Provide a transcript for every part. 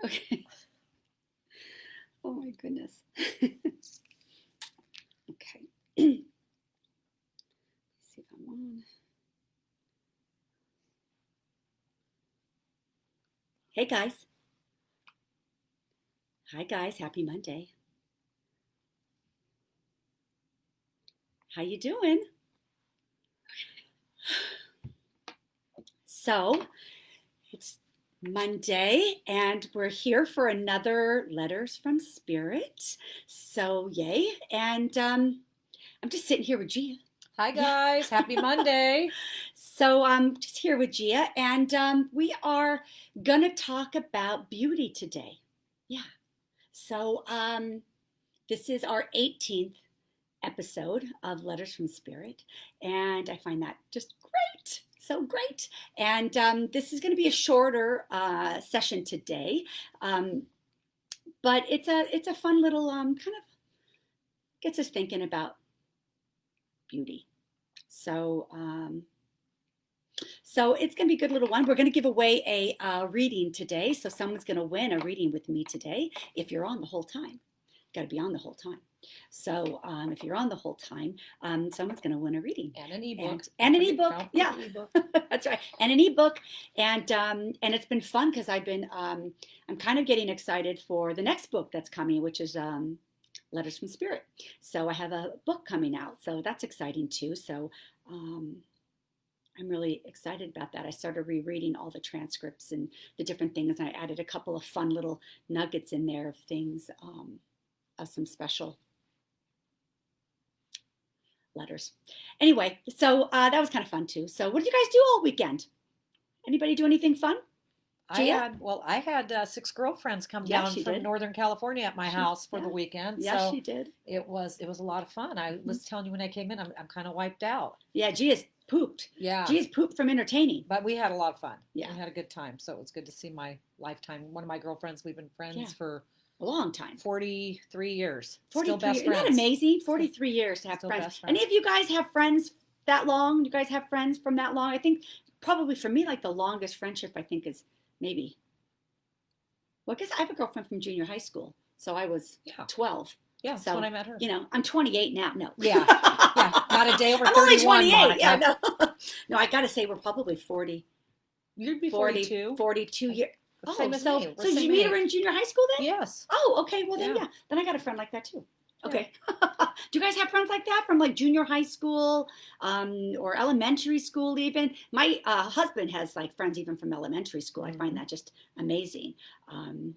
Okay. Oh my goodness. Okay. Let's see if I'm on. Hey guys. Hi guys. Happy Monday. How you doing? So, it's Monday and we're here for another Letters from Spirit. So, yay. And I'm just sitting here with Gia. Hi Yeah. guys, happy Monday. So I'm just here with Gia, and we are gonna talk about beauty today. Yeah. So this is our 18th episode of Letters from Spirit, and I find that just great. So great. And this is going to be a shorter session today, um, but it's a fun little kind of gets us thinking about beauty. So So it's going to be a good little one. We're going to give away a reading today. So someone's going to win a reading with me today if you're on the whole time. Got to be on the whole time. So if you're on the whole time, someone's going to win a reading. And an ebook. And an ebook. Yeah, ebook. that's right. And an ebook. And it's been fun because I've been I'm kind of getting excited for the next book that's coming, which is Letters from Spirit. So I have a book coming out. So that's exciting too. So I'm really excited about that. I started rereading all the transcripts and the different things, and I added a couple of fun little nuggets in there of things, of some special letters. Anyway, so that was kind of fun too. So, what did you guys do all weekend? Anybody do anything fun? Gia? I had 6 girlfriends come Yeah, down she from did. Northern California at my house for Yeah, the weekend. yeah, So she did. it was a lot of fun. I was telling you when I came in, I'm kind of wiped out. Yeah, Gia's pooped. Yeah, Gia's pooped from entertaining. but we had a lot of fun. Yeah, We had a good time. So it was good to see my lifetime. One of my girlfriends, we've been yeah, friends for a long time. 43 years. Still 43. best Isn't that friends. amazing? 43 years to have Still friends. best Any friends. of you guys have friends that long? You guys have friends from that long? I think probably for me, like the longest friendship, I think is maybe, well, I guess I have a girlfriend from junior high school. So I was Yeah. 12. Yeah, that's So, when I met her. I'm 28 now. No. Yeah. Yeah. Not a day over I'm only 31, 28. Yeah, Monica. no. No, I got to say we're probably 40, You'd be 40, 42. 42 years. Oh, Same as so me. We're so did you same meet her age. in junior high school then? Yes. Oh, okay. Well, then, Yeah. yeah. Then I got a friend like that too. Yeah. Okay. Do you guys have friends like that from like junior high school, or elementary school even? My husband has like friends even from elementary school. I find that just amazing. Um,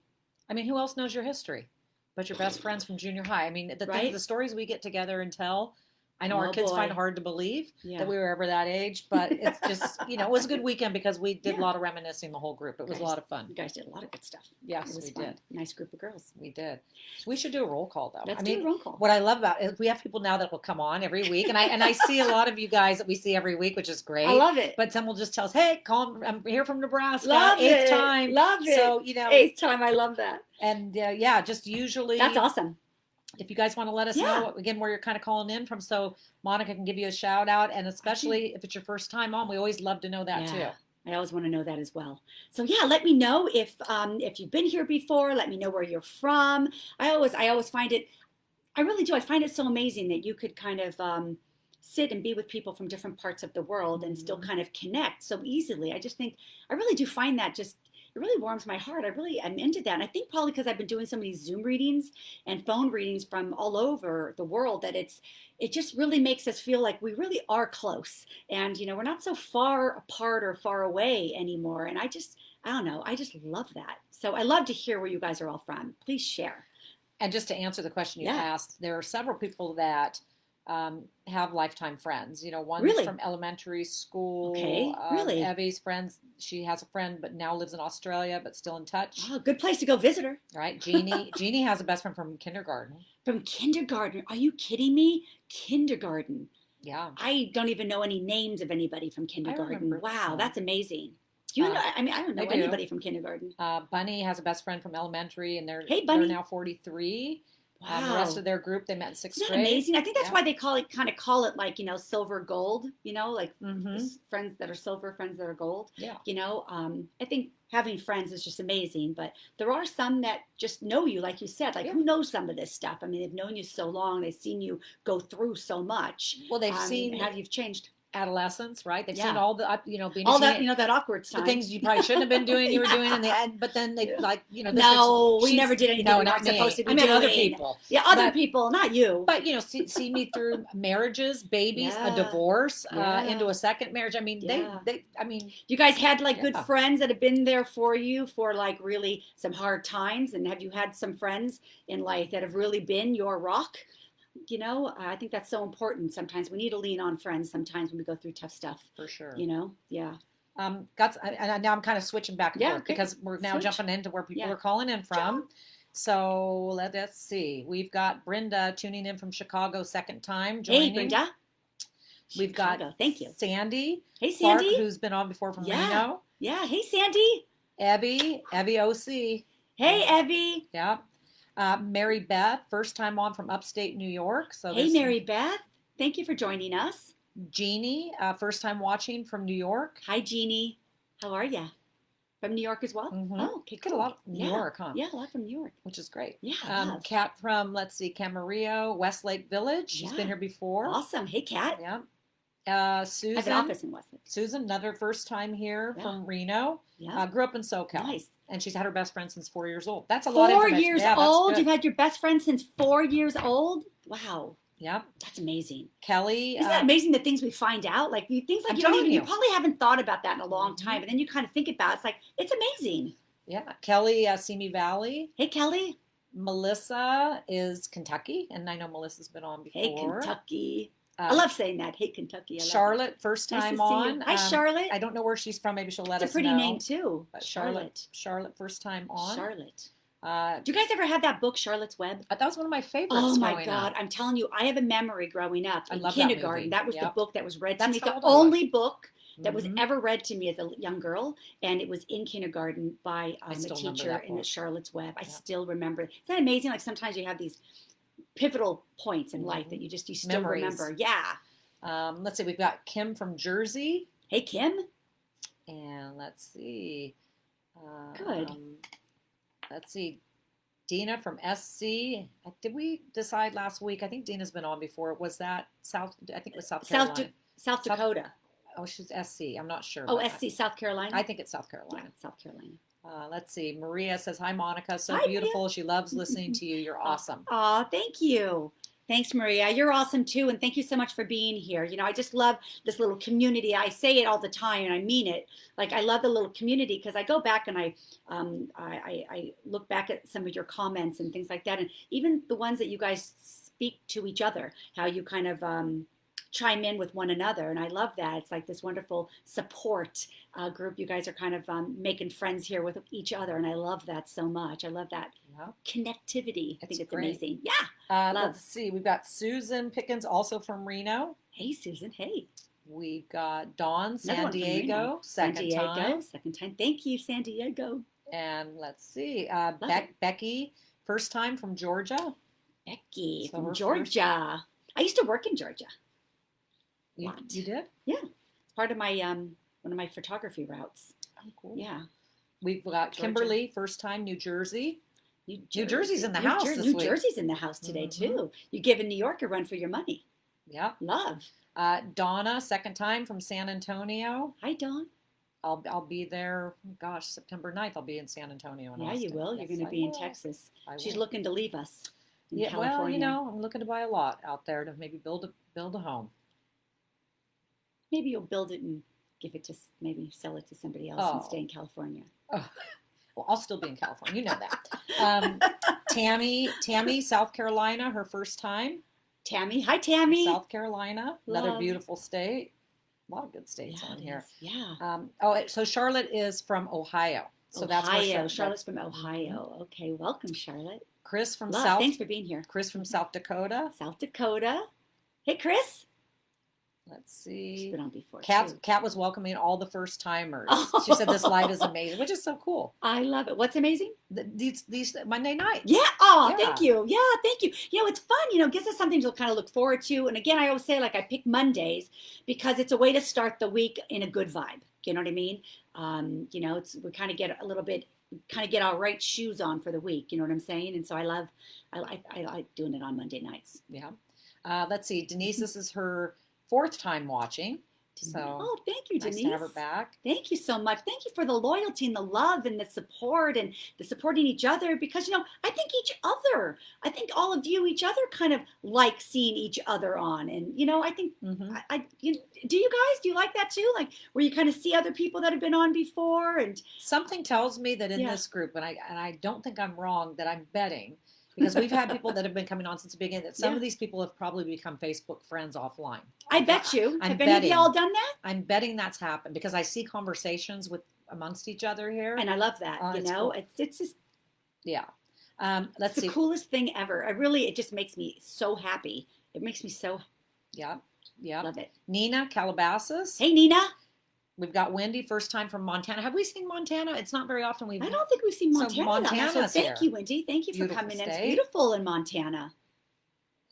I mean, who else knows your history but your best friends from junior high? I mean, right? the stories we get together and tell. I know our Oh kids find it boy. hard to believe Yeah. that we were ever that age, but it's just, it was a good weekend because we did a Yeah. lot of reminiscing, the whole group. It was a lot of You fun. guys did a lot of good stuff. Yes, It was we fun. did. Nice group of girls. We did. So we should do a roll call though. Let's I do mean, a roll call. what I love about it, we have people now that will come on every week, and I see a lot of you guys that we see every week, which is great. I love it. But some will just tell us, "Hey, I'm here from Nebraska, Love eighth it. time." Love it. So Eighth time. I love that. and yeah, just usually That's awesome. if you guys want to let us Yeah. know again where you're kind of calling in from, so Monica can give you a shout out, and especially if it's your first time on, we always love to know that too. I always want to know that as well. So yeah, let me know if you've been here before. Let me know where you're from. I always find it. I really do. I find it so amazing that you could kind of sit and be with people from different parts of the world and still kind of connect so easily. I just think I really do find that just it really warms my heart. I'm into that. And I think probably because I've been doing so many Zoom readings and phone readings from all over the world that it just really makes us feel like we really are close. And we're not so far apart or far away anymore. And I don't know, I just love that. So I love to hear where you guys are all from. Please share. And just to answer the question you Yeah. asked, there are several people that have lifetime friends. One's Really? from elementary school. Okay, really? Evie's friends. She has a friend, but now lives in Australia, but still in touch. Oh, good place to go visit her. Right? Jeannie has a best friend from kindergarten. From kindergarten. Are you kidding me? Kindergarten. Yeah. I don't even know any names of anybody from kindergarten. remember Wow, some. that's amazing. Do you know? I mean, I don't know I do. anybody from kindergarten. Bunny has a best friend from elementary, and Hey, Bunny. they're now 43. The rest Wow. of their group, they met in sixth Isn't that grade. amazing? I think that's Yeah. why they call it like, silver gold, like Mm-hmm. friends that are silver, friends that are gold. Yeah. I think having friends is just amazing, but there are some that just know you, like you said, like Yeah. who knows some of this stuff? I mean, they've known you so long, they've seen you go through so much, Well, they've and seen how you've changed. adolescence, right? They've seen Yeah. all the, being a All that, teenager, that awkward the time. things you probably shouldn't have been doing, you were doing in the Yeah. end, but then they Yeah. like, No, we she's, never did anything no, we not weren't supposed me. to be I mean, other doing. people. Yeah, other But people, not you. But see me through marriages, babies, a Yeah. divorce, into Yeah. a second marriage. I mean, Yeah. I mean, You guys had like good yeah, friends that have been there for you for like really some hard times, and have you had some friends in life that have really been your rock? I think that's so important. Sometimes we need to lean on friends sometimes when we go through tough stuff, for sure. Yeah. And now I'm kind of switching back and Yeah, forth okay. because we're now Switch. jumping into where people Yeah. are calling in from. So let's see. We've got Brenda tuning in from Chicago, second time joining. Hey, Brenda. We've Chicago. got Thank you. Sandy Hey, Clark, Sandy. who's been on before from Yeah. Reno. Yeah. Hey, Sandy. Evie OC. Hey, Evie. Yeah. Mary Beth, first time on from upstate New York. So Hey, Mary Beth. Thank you for joining us. Jeannie, first time watching from New York. Hi, Jeannie. How are you? From New York as well? Mm-hmm. Oh, okay, Get cool. a lot from New York, huh? Yeah, a lot from New York. Which is great. Yeah, I love. Kat from, let's see, Camarillo, Westlake Village. She's been here before. Awesome. Hey, Kat. Yeah. Susan. I have an office in Westlake. Susan, another first time here from Reno. Yeah. Grew up in SoCal. Nice. And she's had her best friend since 4 years old. That's a lot of 4 information. years Yeah, old? You've had your best friend since 4 years old? Wow. Yep. That's amazing. Kelly. Isn't that amazing, the things we find out? Like things like you probably haven't thought about that in a long time, but then you kind of think about it. It's like, it's amazing. Yeah. Kelly, Simi Valley. Hey, Kelly. Melissa is Kentucky, and I know Melissa's been on before. Hey, Kentucky. I love saying that. Hey, Kentucky. Charlotte, first time on. Hi, Charlotte. I don't know where she's from. Maybe she'll let us know. It's a pretty name, too. But Charlotte, first time on. Charlotte. Do you guys ever have that book, Charlotte's Web? That was one of my favorites. Oh my God. I'm telling you, I have a memory growing up in kindergarten. That was the book that was read to me. It's the only book that was ever read to me as a young girl. And it was in kindergarten by a teacher in the Charlotte's Web. I still remember. Isn't that amazing? Like sometimes you have these pivotal points in life that you still remember. Yeah. Let's see. We've got Kim from Jersey. Hey, Kim. And let's see. Good. Let's see. Dina from SC. Did we decide last week? I think Dina's been on before. Was that South? I think it was South Carolina. South Dakota. Oh, she's SC. I'm not sure. Oh, SC, South Carolina? I think it's South Carolina. Yeah, South Carolina. Let's see. Maria says, hi, Monica. So hi, beautiful. Maria. She loves listening to you. You're awesome. Oh, thank you. Thanks, Maria. You're awesome too. And thank you so much for being here. I just love this little community. I say it all the time and I mean it. Like I love the little community because I go back and I look back at some of your comments and things like that. And even the ones that you guys speak to each other, how you kind of chime in with one another. And I love that. It's like this wonderful support group. You guys are kind of making friends here with each other. And I love that so much. I love that connectivity. I think it's amazing. Yeah. Let's see. We've got Susan Pickens, also from Reno. Hey, Susan. Hey. We've got Dawn, San Diego, second time. Second time. Thank you, San Diego. And let's see. Becky, first time from Georgia. Becky from Georgia. I used to work in Georgia. You did? Yeah. Part of my one of my photography routes. Oh, cool. Yeah. We've got Georgia. Kimberly, first time New Jersey. New Jersey's in the house this week. New Jersey's in the house today too. You're giving New York a run for your money. Yeah. Love. Donna, second time from San Antonio. Hi, Dawn. I'll be there. Gosh, September 9th, I'll be in San Antonio. Yeah, you will. You're going to be in Texas. She's looking to leave us. Yeah. California. Well, I'm looking to buy a lot out there to maybe build a home. Maybe you'll build it and give it to, maybe sell it to somebody else and stay in California. Oh. Well, I'll still be in California. You know that. Tammy, South Carolina, her first time. Tammy. Hi, Tammy. South Carolina, another beautiful state. A lot of good states on here. Yeah. So Charlotte is from Ohio. So that's where Charlotte's from Ohio. Okay, welcome, Charlotte. Chris from Thanks for being here. Chris from South Dakota. South Dakota. Hey, Chris. Let's She's see. been on before Kat, too. Kat was welcoming all the first timers. Oh, She said this live is amazing, which is so cool. I love it. What's amazing? These Monday nights. Yeah. Oh, thank Yeah. you. Yeah, thank you. It's fun. Gives us something to kind of look forward to. And again, I always say, like, I pick Mondays because it's a way to start the week in a good vibe. You know what I mean? We kind of get a little bit, kind of get our right shoes on for the week. You know what I'm saying? And so I like doing it on Monday nights. Yeah. Let's see. Denise, this is her 4th time watching. So Oh, thank you, nice Denise. to have her back. Thank you so much. Thank you for the loyalty and the love and the support and the supporting each other because, I think all of you, each other kind of like seeing each other on. And, I think, do you like that too? Like where you kind of see other people that have been on before and something tells me that in this group, and I don't think I'm wrong, that I'm betting because we've had people that have been coming on since the beginning that some of these people have probably become Facebook friends offline. I bet you. Have any of y'all done that? I'm betting that's happened because I see conversations amongst each other here. And I love that. Cool. It's just let's see. The coolest thing ever. It just makes me so happy. It makes me so love it. Nina Calabasas. Hey Nina. We've got Wendy, first time from Montana. Have we seen Montana? It's not very often I don't think we've seen Montana. So thank you, Wendy. Thank you for coming in. It's beautiful in Montana.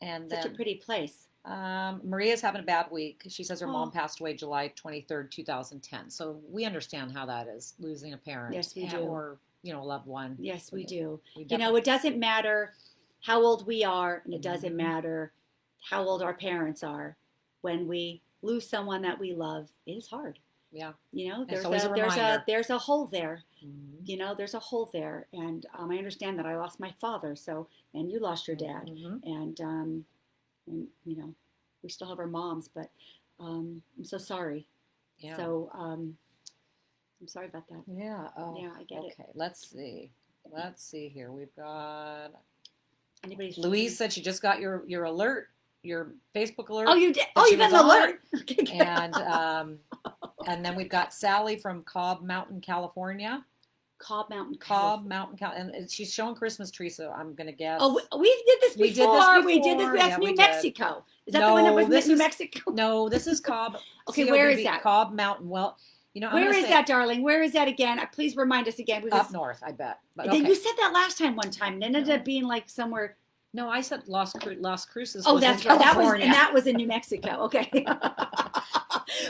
And such a pretty place. Maria's having a bad week. She says her mom passed away July 23rd, 2010. So we understand how that is, losing a parent. Yes, we do. Or, a loved one. Yes, we do. It doesn't matter how old we are, and it doesn't matter how old our parents are. When we lose someone that we love, it is hard. Yeah. There's a hole there. Mm-hmm. There's a hole there. And I understand that I lost my father. And you lost your dad. Mm-hmm. And we still have our moms, but I'm so sorry. Yeah. So I'm sorry about that. Yeah. Oh, yeah, I get it. Okay. Let's see here. We've got Louise said she just got your alert, your Facebook alert. Oh, you did? Oh, you got an alert. And then we've got Sally from Cobb Mountain, California. Cobb Mountain, and she's showing Christmas tree, so I'm gonna guess. Oh, we did this before. We did this. That's New Mexico. Is that the one that was New Mexico? No, this is Cobb. Okay, where is that? Cobb Mountain. Well, where is that, darling? Where is that again? Please remind us again. Up north, I bet. But you said that last time one time, and it ended up being like somewhere. No, I said Las Cruces. Oh, that's right. That was in New Mexico. Okay.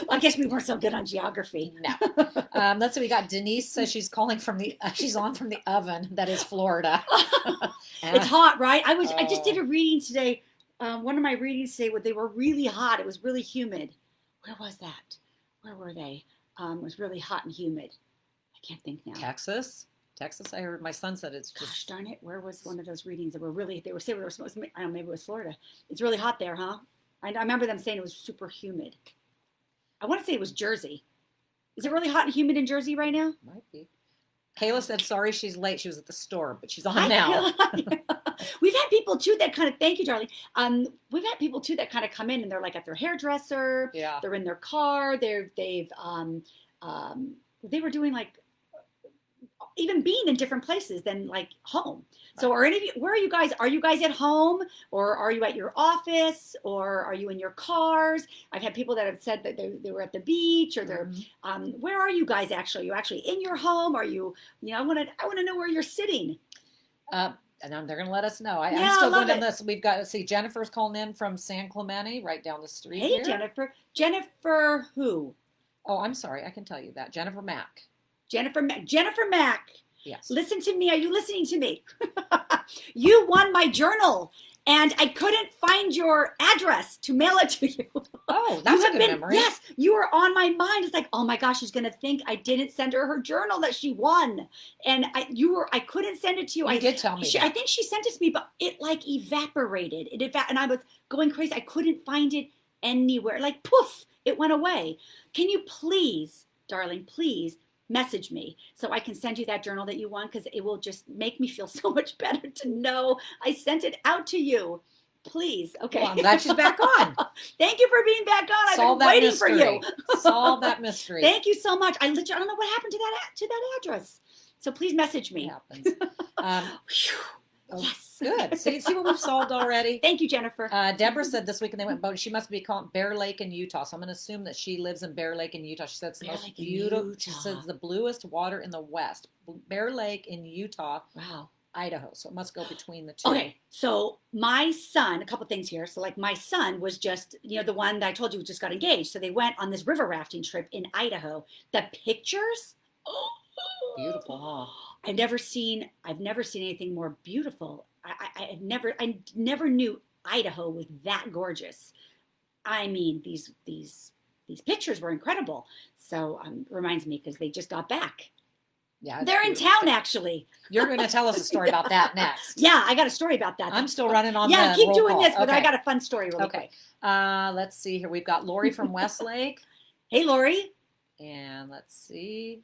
Well, I guess we weren't so good on geography. No. Let's see. We got Denise says she's calling from she's on from the oven. That is Florida. It's hot, right? I just did a reading today. One of my readings today, they were really hot. It was really humid. Where was that? Where were they? It was really hot and humid. I can't think now. Texas. I heard my son said it's just. Gosh darn it! Where was one of those readings that were really? They were saying I don't know. Maybe it was Florida. It's really hot there, huh? I remember them saying it was super humid. I want to say it was Jersey. Is it really hot and humid in Jersey right now? Might be. Kayla said sorry she's late. She was at the store, but she's on now. We've had people too that kind of thank you, darling. We've had people too that kind of come in and they're like at their hairdresser. Yeah. They're in their car. They were doing like even being in different places than like home. So where are you guys? Are you guys at home or are you at your office or are you in your cars? I've had people that have said that they were at the beach or they're, where are you guys actually? Are you actually in your home? Are you, I want to know where you're sitting. And they're going to let us know. I'm still going in this. We've got, Jennifer's calling in from San Clemente right down the street. Hey, here. Jennifer who? Oh, I'm sorry. I can tell you that. Jennifer Mack. Jennifer Mack. Yes. Listen to me. Are you listening to me? You won my journal, and I couldn't find your address to mail it to you. Oh, that's a good memory. Yes, you were on my mind. It's like, oh my gosh, she's gonna think I didn't send her journal that she won, and I couldn't send it to you. You did tell me. I think she sent it to me, but it like evaporated. And I was going crazy. I couldn't find it anywhere. Like poof, it went away. Can you please, darling, please message me so I can send you that journal that you won because it will just make me feel so much better to know I sent it out to you. Please. Okay. Well, I'm glad she's back on. Thank you for being back on. I've been waiting for you. Solve that mystery. Thank you so much. I don't know what happened to that address. So please message me. It happens. Oh, Yes. good. See what we've solved already? Thank you, Jennifer. Deborah said this weekend they went boating. She must be calling Bear Lake in Utah. So I'm going to assume that she lives in Bear Lake in Utah. She said it's the most beautiful. She says the bluest water in the West. Bear Lake in Utah. Wow. Idaho. So it must go between the two. Okay. So my son, a couple things here. So like my son was just, the one that I told you just got engaged. So they went on this river rafting trip in Idaho. The pictures. Oh, beautiful, huh? I've never seen anything more beautiful. I never knew Idaho was that gorgeous. I mean, these pictures were incredible. So reminds me because they just got back. Yeah, they're in town actually. You're going to tell us a story about that next. Yeah, I got a story about that. I'm still running on. Yeah, the keep roll doing call. this, but okay. I got a fun story really quick. Let's see here. We've got Lori from Westlake. Hey, Lori. And let's see.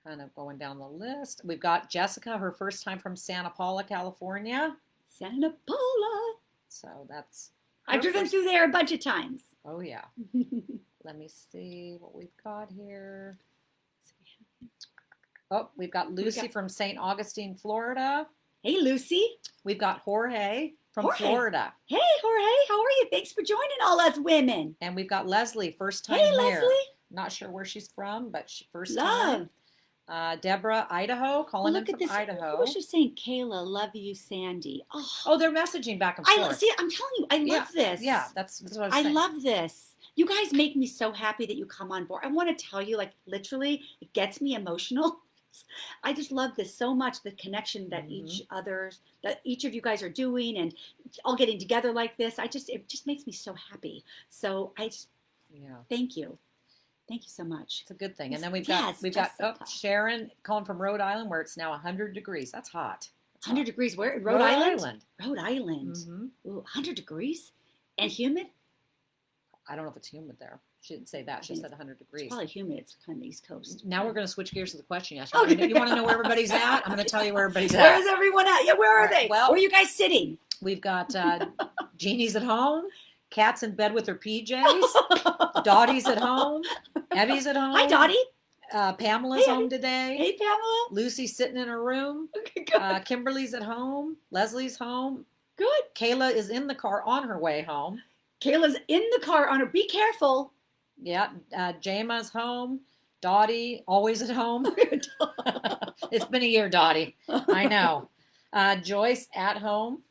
Kind of going down the list. We've got Jessica, her first time from Santa Paula, California. Santa Paula. So that's. I've driven through there a bunch of times. Oh, yeah. Let me see what we've got here. Oh, we've got Lucy from St. Augustine, Florida. Hey, Lucy. We've got Jorge from Florida. Hey, Jorge. How are you? Thanks for joining all us women. And we've got Leslie, first time here. Hey, Leslie. Not sure where she's from, but first time. Deborah, Idaho, calling in from Idaho. I was just saying, Kayla, love you, Sandy. Oh, they're messaging back and forth. See, I'm telling you, I love this. Yeah, that's what I was saying. I love this. You guys make me so happy that you come on board. I want to tell you, like, literally, it gets me emotional. I just love this so much, the connection that each of you guys are doing and all getting together like this. It just makes me so happy. So thank you. Thank you so much. It's a good thing. And then we've got Sharon calling from Rhode Island where it's now 100 degrees. That's hot. 100 degrees where? Rhode Island? Rhode Island. Mm-hmm. Ooh, 100 degrees? And humid? I don't know if it's humid there. She didn't say that. She said 100 degrees. It's probably humid. It's kind of the East Coast. Now we're going to switch gears to the question. You want to know where everybody's at? I'm going to tell you where everybody's at. Where is everyone at? Yeah, where are they? Well, where are you guys sitting? We've got Jeannie's at home. Kat's in bed with her PJs. Dottie's at home. Evie's at home. Hi, Dottie. Pamela's home today. Hey, Pamela. Lucy's sitting in her room. Okay, good. Kimberly's at home. Leslie's home. Good. Kayla is in the car on her way home. Kayla's in the car on her. Be careful. Yeah. Jama's home. Dottie, always at home. It's been a year, Dottie. I know. Joyce at home.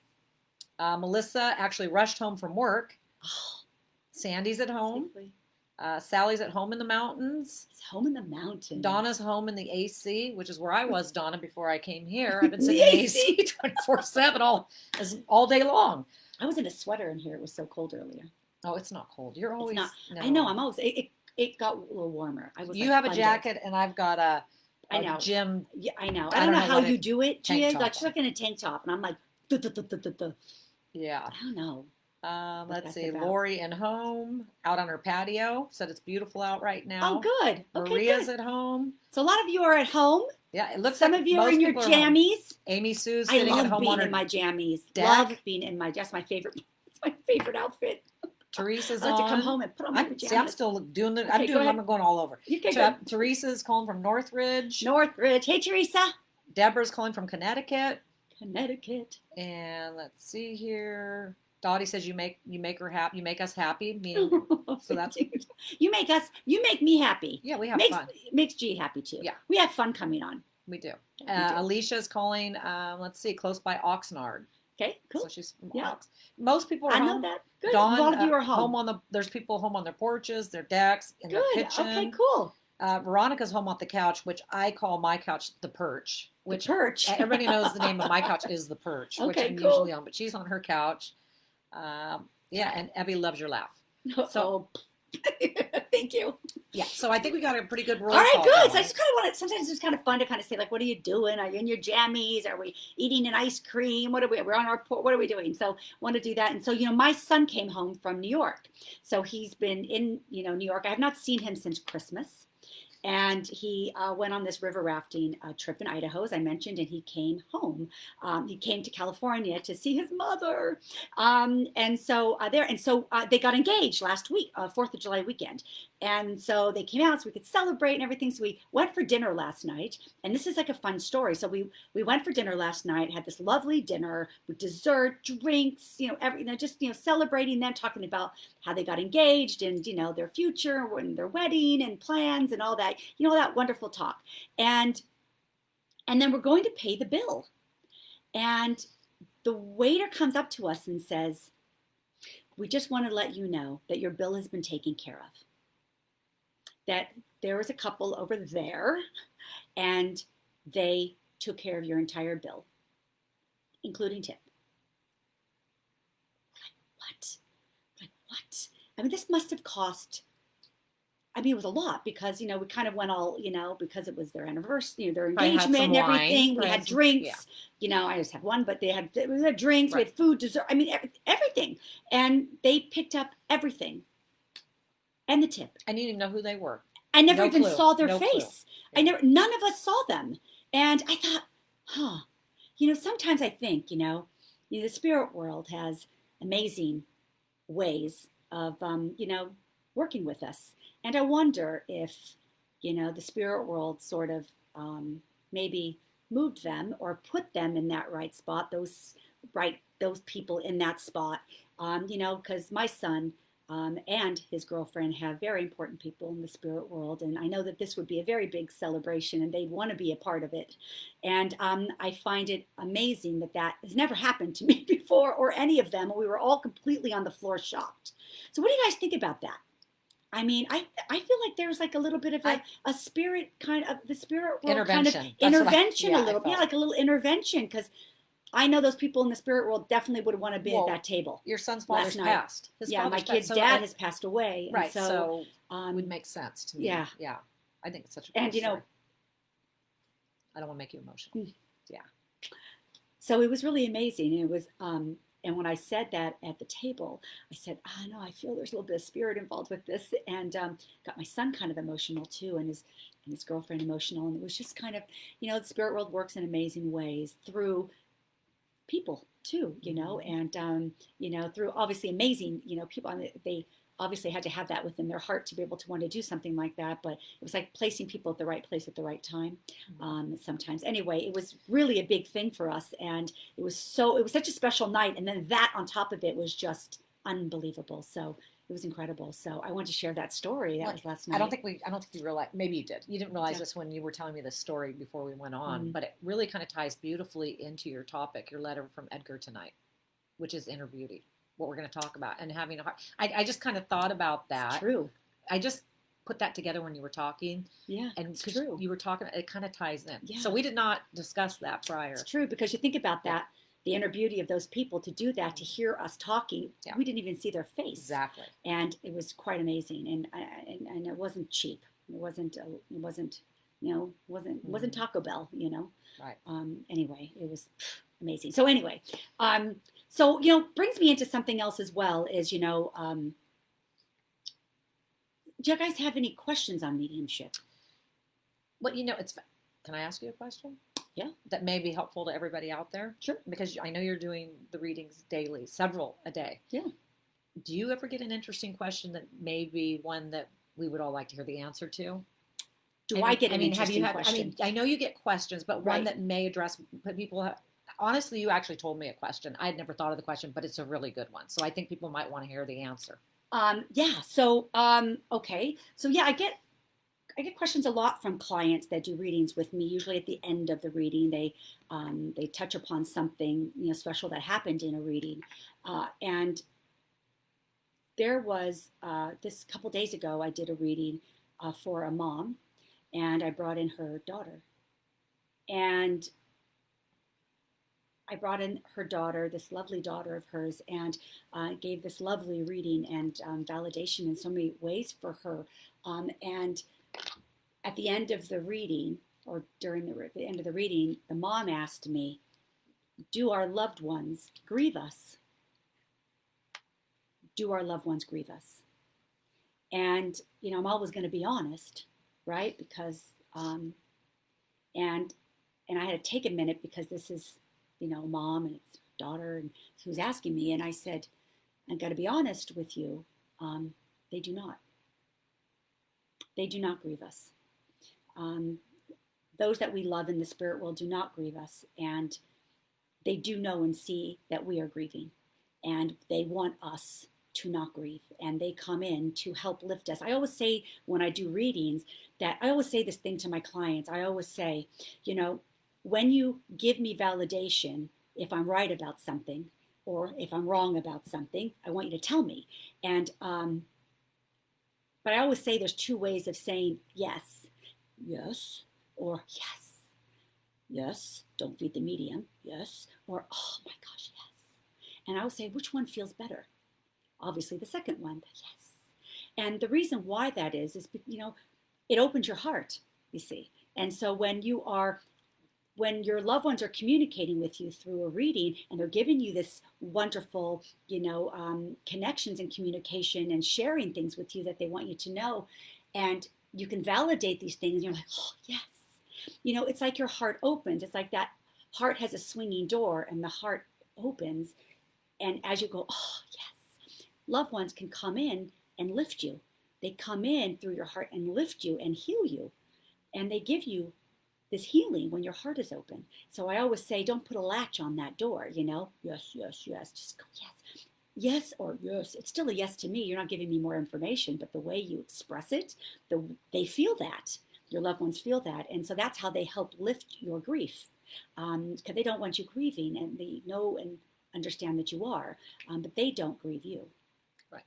Melissa actually rushed home from work. Sandy's at home. Sally's at home in the mountains. It's home in the mountains. Donna's home in the AC, which is where I was, Donna, before I came here. I've been sitting in the AC 24/7 all day long. I was in a sweater in here. It was so cold earlier. Oh, it's not cold. You're always. No. I know. I'm always. It got a little warmer. You have a jacket, and I've got a gym. Yeah, I know. I don't know how you do it, Gia. Like she's like in a tank top, and I'm like, yeah. I don't know. Let's see. Lori at home, out on her patio. Said it's beautiful out right now. Oh, good. Okay, Maria's at home. So a lot of you are at home. Yeah, it looks some like of you are in your jammies. Amy Sue's sitting at home on her in my jammies. Deck. Love being in my. That's my favorite. It's my favorite outfit. Teresa's I like on. to come home and put on my pajamas. I'm still doing the. I'm going all over. Teresa's calling from Northridge. Hey, Teresa. Deborah's calling from Connecticut. And let's see here. Dottie says you make her happy. You make us happy. Meaning, so that's you make me happy. Yeah, we have fun. Makes G happy too. Yeah, we have fun coming on. We do. Alicia's calling. Let's see, close by Oxnard. Okay, cool. So she's from Ox. Most people are home. I know that. Good. Dawn, a lot of you are home. There's people home on their porches, their decks, in their kitchen. Okay, cool. Veronica's home on the couch, which I call my couch the perch. The perch. Everybody knows the name of my couch is the perch, which I'm usually on. But she's on her couch. And Evie loves your laugh. So, thank you. Yeah, so I think we got a pretty good roll. All right, good. So I just kind of want to. Sometimes it's kind of fun to kind of say, like, what are you doing? Are you in your jammies? Are we eating an ice cream? We're on our. What are we doing? So want to do that. And so my son came home from New York. So he's been in New York. I have not seen him since Christmas. And he went on this river rafting trip in Idaho, as I mentioned, and he came home. He came to California to see his mother. And so they got engaged last week, 4th of July weekend. And so they came out so we could celebrate and everything. So we went for dinner last night. And this is like a fun story. So we went for dinner last night, had this lovely dinner with dessert, drinks, just celebrating them, talking about how they got engaged and their future and their wedding and plans and all that, that wonderful talk. And then we're going to pay the bill. And the waiter comes up to us and says, "We just want to let you know that your bill has been taken care of. That there was a couple over there and they took care of your entire bill, including tip." What? I mean, this must have cost, it was a lot because, we kind of went all, because it was their anniversary, their engagement and everything. We had drinks, I just had one, but we had drinks, we had food, dessert, everything. And they picked up everything. And the tip. I didn't even know who they were. I never even saw their face. Yeah. None of us saw them. And I thought, sometimes I think, the spirit world has amazing ways of, working with us. And I wonder if, the spirit world sort of maybe moved them or put them in that right spot, those people in that spot, because my son and his girlfriend have very important people in the spirit world. And I know that this would be a very big celebration and they'd want to be a part of it. And I find it amazing that has never happened to me before or any of them. We were all completely on the floor shocked. So what do you guys think about that? I feel like there's like a little bit of a spirit kind of, the spirit world intervention. Kind of intervention a little, like a little intervention, because I know those people in the spirit world definitely would want to be at that table. Your son's father's passed. My kid's dad has passed away. Right. So would make sense to me. Yeah. Yeah. I think it's such a cool story. I don't want to make you emotional. Yeah. So it was really amazing. And it was, and when I said that at the table, I said, no, I feel there's a little bit of spirit involved with this. And got my son kind of emotional too, and his girlfriend emotional. And it was just kind of, the spirit world works in amazing ways through people too, and through obviously amazing, people. They obviously had to have that within their heart to be able to want to do something like that. But it was like placing people at the right place at the right time. Sometimes, anyway, it was really a big thing for us, and it was such a special night. And then that on top of it was just unbelievable. So it was incredible. So I wanted to share that story. That was last night. I don't think you realized. Maybe you did. You didn't realize this when you were telling me this story before we went on. But it really kind of ties beautifully into your topic, your letter from Edgar tonight, which is inner beauty. What we're going to talk about and having a heart. I just kind of thought about that. It's true. I just put that together when you were talking. Yeah, and it's true. You were talking. It kind of ties in. Yeah. So we did not discuss that prior. It's true, because you think about that. The inner beauty of those people, to do that, to hear us talking, we didn't even see their face. Exactly. And it was quite amazing, and it wasn't cheap. It wasn't Taco Bell, Right. Anyway, it was amazing. So anyway, brings me into something else as well. Is do you guys have any questions on mediumship? Well, can I ask you a question? Yeah. That may be helpful to everybody out there. Sure. Because I know you're doing the readings daily, several a day. Yeah. Do you ever get an interesting question that may be one that we would all like to hear the answer to? I get an interesting question? I know you get questions, but one that may address people. Honestly, you actually told me a question. I had never thought of the question, but it's a really good one. So I think people might want to hear the answer. Okay. So I get questions a lot from clients that do readings with me. Usually at the end of the reading, they touch upon something special that happened in a reading. And there was this couple days ago, I did a reading for a mom, and I brought in her daughter. And I brought in her daughter, this lovely daughter of hers, and gave this lovely reading and validation in so many ways for her. And at the end of the reading, or during the end of the reading, the mom asked me, "Do our loved ones grieve us? Do our loved ones grieve us?" And I'm always going to be honest. right? Because and and I had to take a minute because this is, mom and it's daughter, and she was asking me, and I said, I got to be honest with you, they do not. They do not grieve us. Um, those that we love in the spirit world do not grieve us, and they do know and see that we are grieving, and they want us to not grieve, and they come in to help lift us. I always say when I do readings that I always say this thing to my clients. I always say, when you give me validation, if I'm right about something or if I'm wrong about something, I want you to tell me. And but I always say there's two ways of saying yes, yes, or yes, yes. Don't feed the medium, yes, or oh my gosh, yes. And I would say, which one feels better? Obviously, the second one, the yes. And the reason why that is, it opens your heart, you see. And so when your loved ones are communicating with you through a reading and they're giving you this wonderful, connections and communication and sharing things with you that they want you to know, and you can validate these things, and you're like, oh, yes. It's like your heart opens. It's like that heart has a swinging door and the heart opens. And as you go, oh, yes, loved ones can come in and lift you. They come in through your heart and lift you and heal you. And they give you this healing when your heart is open. So I always say, don't put a latch on that door, yes, yes, yes. Just go, yes, yes, or yes. It's still a yes to me. You're not giving me more information, but the way you express it, they feel that. Your loved ones feel that. And so that's how they help lift your grief. Because they don't want you grieving, and they know and understand that you are, but they don't grieve you. Right.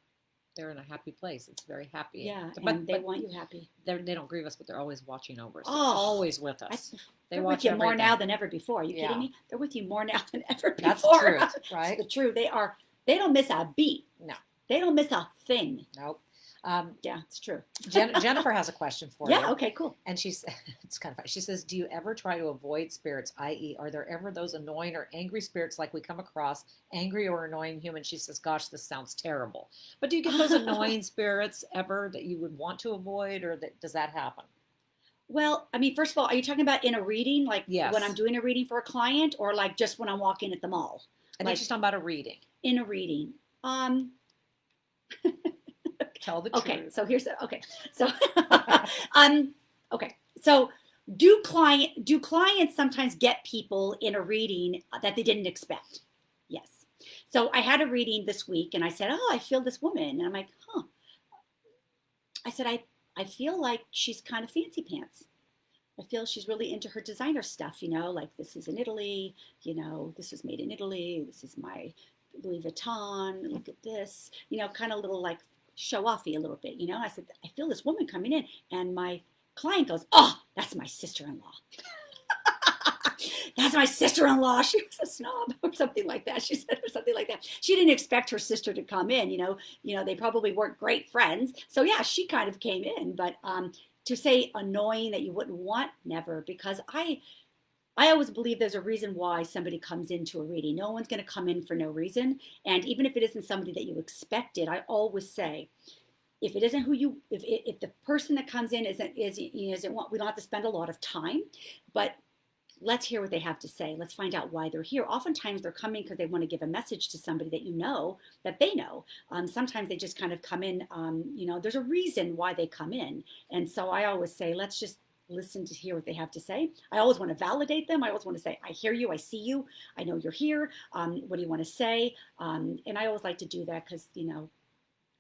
They're in a happy place. It's very happy. Yeah, and they want you happy. They don't grieve us, but they're always watching over us. They're Oh, always with us. They're with you more now than ever before. Are you kidding me? They're with you more now than ever before. That's the truth, right? It's the truth. They don't miss a beat. No. They don't miss a thing. Nope. Yeah, it's true. Jennifer has a question for you. Yeah, okay, cool. And it's kind of funny. She says, do you ever try to avoid spirits, i.e., are there ever those annoying or angry spirits like we come across, angry or annoying humans? She says, gosh, this sounds terrible. But do you get those annoying spirits ever that you would want to avoid, or does that happen? Well, I mean, first of all, are you talking about in a reading, like yes. when I'm doing a reading for a client, or like just when I'm walking at the mall? I think she's talking about a reading. In a reading. Tell the truth. Okay, so okay. So do clients sometimes get people in a reading that they didn't expect? Yes. So I had a reading this week, and I said, oh, I feel this woman, and I'm like, huh. I said, I feel like she's kind of fancy pants. I feel she's really into her designer stuff, like this is in Italy, this is made in Italy, this is my Louis Vuitton, look at this, kind of little like show offy a little bit, I said, I feel this woman coming in, and my client goes, oh, that's my sister-in-law. That's my sister-in-law. She was a snob or something like that. She said or something like that. She didn't expect her sister to come in, they probably weren't great friends. So yeah, she kind of came in, but to say annoying that you wouldn't want, never, because I always believe there's a reason why somebody comes into a reading. No one's going to come in for no reason. And even if it isn't somebody that you expected, I always say, if it isn't if the person that comes in isn't we don't have to spend a lot of time, but let's hear what they have to say. Let's find out why they're here. Oftentimes they're coming because they want to give a message to somebody that they know. Sometimes they just kind of come in, there's a reason why they come in. And so I always say, let's just listen to hear what they have to say. I always want to validate them. I always want to say, I hear you, I see you, I know you're here. What do you want to say? And I always like to do that because,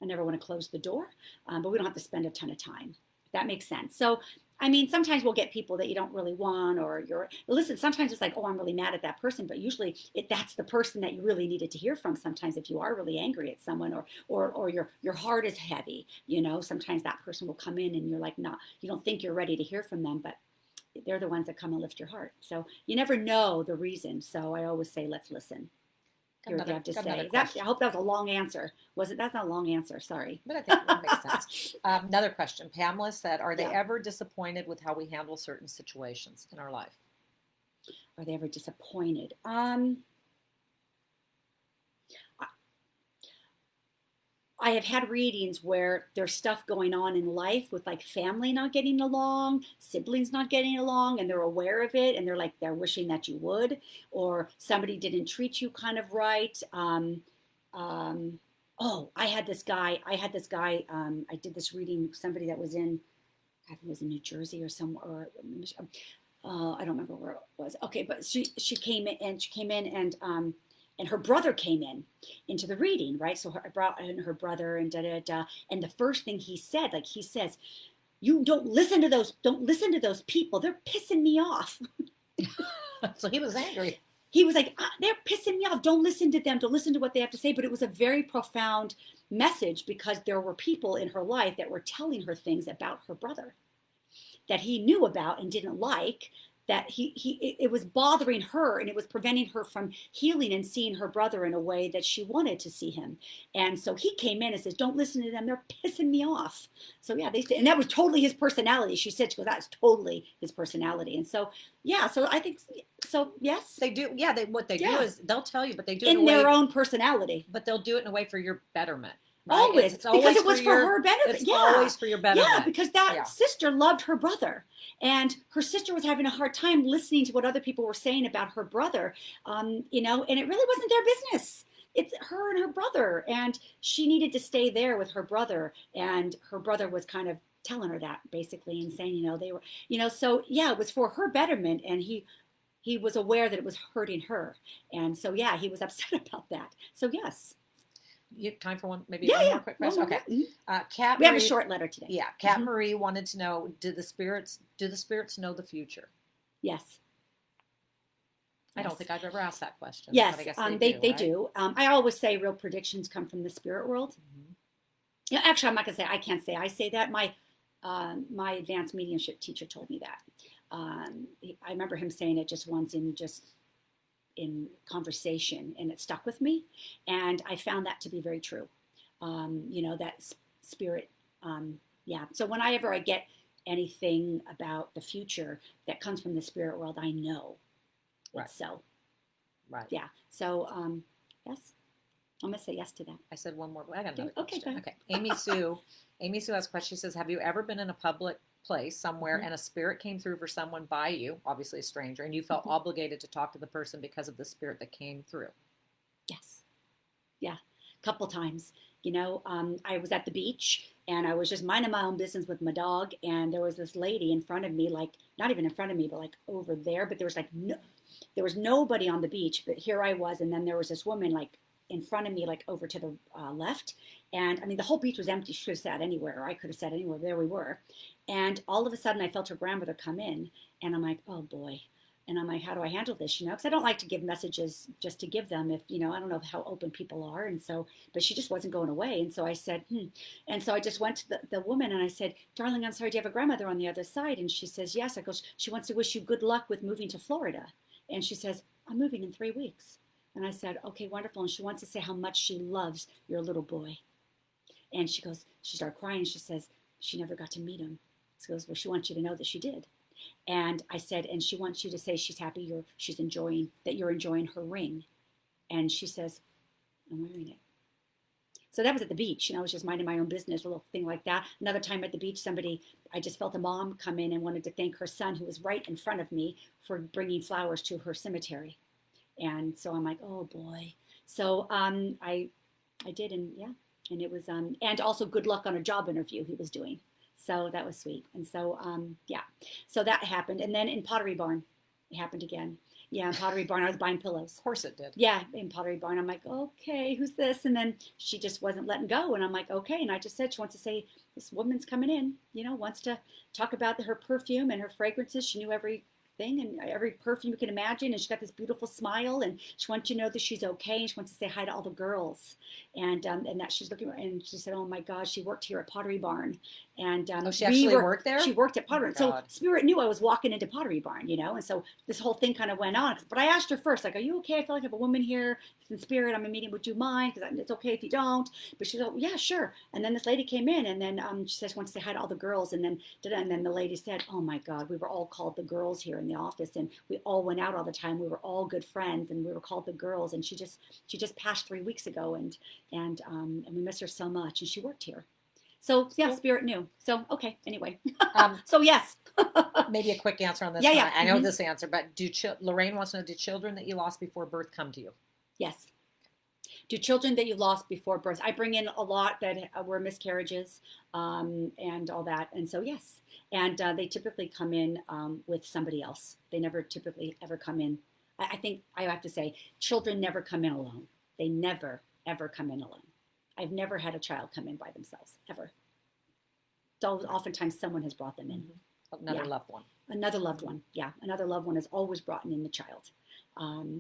I never want to close the door, but we don't have to spend a ton of time. If that makes sense. So, I mean, sometimes we'll get people that you don't really want, or listen, sometimes it's like, oh, I'm really mad at that person, but usually that's the person that you really needed to hear from. Sometimes if you are really angry at someone, or your heart is heavy, sometimes that person will come in and you're like, nah, you don't think you're ready to hear from them, but they're the ones that come and lift your heart. So you never know the reason. So I always say, let's listen. Hear what they have to say. I hope that was a long answer. Was it? That's not a long answer. Sorry. But I think that makes sense. Another question. Pamela said, are they ever disappointed with how we handle certain situations in our life? Are they ever disappointed? I have had readings where there's stuff going on in life with like family not getting along, siblings not getting along, and they're aware of it, and they're wishing that you would, or somebody didn't treat you kind of right. Oh, I had this guy. I did this reading. Somebody that was in, I think it was in New Jersey or somewhere, or I don't remember where it was. Okay, but she came in and her brother came into the reading, right? So I brought in her brother and da da da. And the first thing he said, like he says, "You don't listen to those people. They're pissing me off." So he was angry. He was like, "They're pissing me off. Don't listen to them. Don't listen to what they have to say." But it was a very profound message because there were people in her life that were telling her things about her brother that he knew about and didn't like, that it was bothering her and it was preventing her from healing and seeing her brother in a way that she wanted to see him. And so he came in and says, "Don't listen to them. They're pissing me off." So yeah, and that was totally his personality. She goes, "That's totally his personality." And so, yeah, so I think, so yes. They do. Yeah. What they do is they'll tell you, but they do it in their own personality. But they'll do it in a way for your betterment. Right? Always, because it was for her betterment. It's always for your betterment. Yeah, because that sister loved her brother, and her sister was having a hard time listening to what other people were saying about her brother, and it really wasn't their business. It's her and her brother, and she needed to stay there with her brother, and her brother was kind of telling her that basically and saying, they were, so yeah, it was for her betterment, and he was aware that it was hurting her, and so yeah, he was upset about that. So yes. You have time for one one more quick question? Okay. Kat we have a short letter today. Yeah. Kat Marie wanted to know, do the spirits know the future? Yes. I don't think I've ever asked that question. Yes, but I guess they do. I always say real predictions come from the spirit world. Mm-hmm. Yeah, actually, I'm not going to say, I can't say I say that. My advanced mediumship teacher told me that. I remember him saying it just once in conversation, and it stuck with me, and I found that to be very true. That spirit, so whenever I get anything about the future that comes from the spirit world, I know it's so. Right. Yeah. So yes, I'm gonna say yes to that. I said one more, but I got another question. Go ahead. Okay. Amy Sue has a question. She says, "Have you ever been in a public place somewhere and a spirit came through for someone by you, obviously a stranger, and you felt obligated to talk to the person because of the spirit that came through?" Yes. Yeah. A couple times. I was at the beach and I was just minding my own business with my dog, and there was this lady in front of me, like not even in front of me, but like over there, but there was nobody on the beach, but here I was, and then there was this woman like in front of me, like over to the left. And I mean, the whole beach was empty. She could have sat anywhere, or I could have sat anywhere. There we were. And all of a sudden I felt her grandmother come in, and I'm like, oh boy. And I'm like, how do I handle this? Because I don't like to give messages just to give them if, I don't know how open people are. And so, but she just wasn't going away. And so I said, And so I just went to the woman and I said, "Darling, I'm sorry, do you have a grandmother on the other side?" And she says, "Yes." I go, "She wants to wish you good luck with moving to Florida." And she says, "I'm moving in 3 weeks." And I said, "Okay, wonderful." And she wants to say how much she loves your little boy. And she started crying. She says she never got to meet him. She goes, "Well, she wants you to know that she did." And I said, "And she wants you to say she's happy you're enjoying her ring." And she says, "I'm wearing it." So that was at the beach, I was just minding my own business, a little thing like that. Another time at the beach, I just felt a mom come in and wanted to thank her son, who was right in front of me, for bringing flowers to her cemetery. And so I'm like, oh boy. So I did, and yeah, and it was, and also good luck on a job interview he was doing. So that was sweet. And so, yeah, so that happened. And then in Pottery Barn, it happened again. Yeah, in Pottery Barn, I was buying pillows. Of course it did. Yeah, in Pottery Barn. I'm like, okay, who's this? And then she just wasn't letting go. And I'm like, okay. And I just said, she wants to say, this woman's coming in, wants to talk about her perfume and her fragrances. She knew everything and every perfume you can imagine. And she got this beautiful smile. And she wants you to know that she's okay. And she wants to say hi to all the girls. And that she's looking, and she said, oh my gosh, she worked here at Pottery Barn. And Oh, she actually worked there? She worked at Oh my Pottery Barn. So God. Spirit knew I was walking into Pottery Barn, and so this whole thing kind of went on. But I asked her first, like, are you okay? I feel like I have a woman here. It's in Spirit. I'm in a meeting. Would you mind? Because it's okay if you don't. But she said, yeah, sure. And then this lady came in, and then she said she wants to say hi to all the girls. And then the lady said, oh my God, we were all called the girls here in the office, and we all went out all the time. We were all good friends, and we were called the girls. And she just passed 3 weeks ago, and we miss her so much. And she worked here. So yeah, Cool. Spirit knew. So okay, anyway. Um, So yes. maybe a quick answer on this Yeah, one. yeah. I know this answer, but Lorraine wants to know, do children that you lost before birth come to you? Yes. Do children that you lost before birth? I bring in a lot that were miscarriages and all that. And so, yes. And they typically come in with somebody else. They never typically ever come in. I think I have to say, children never come in alone. They never, ever come in alone. I've never had a child come in by themselves, ever. So oftentimes someone has brought them in. Mm-hmm. Another loved one. Another loved one. Yeah. Another loved one is always brought in the child.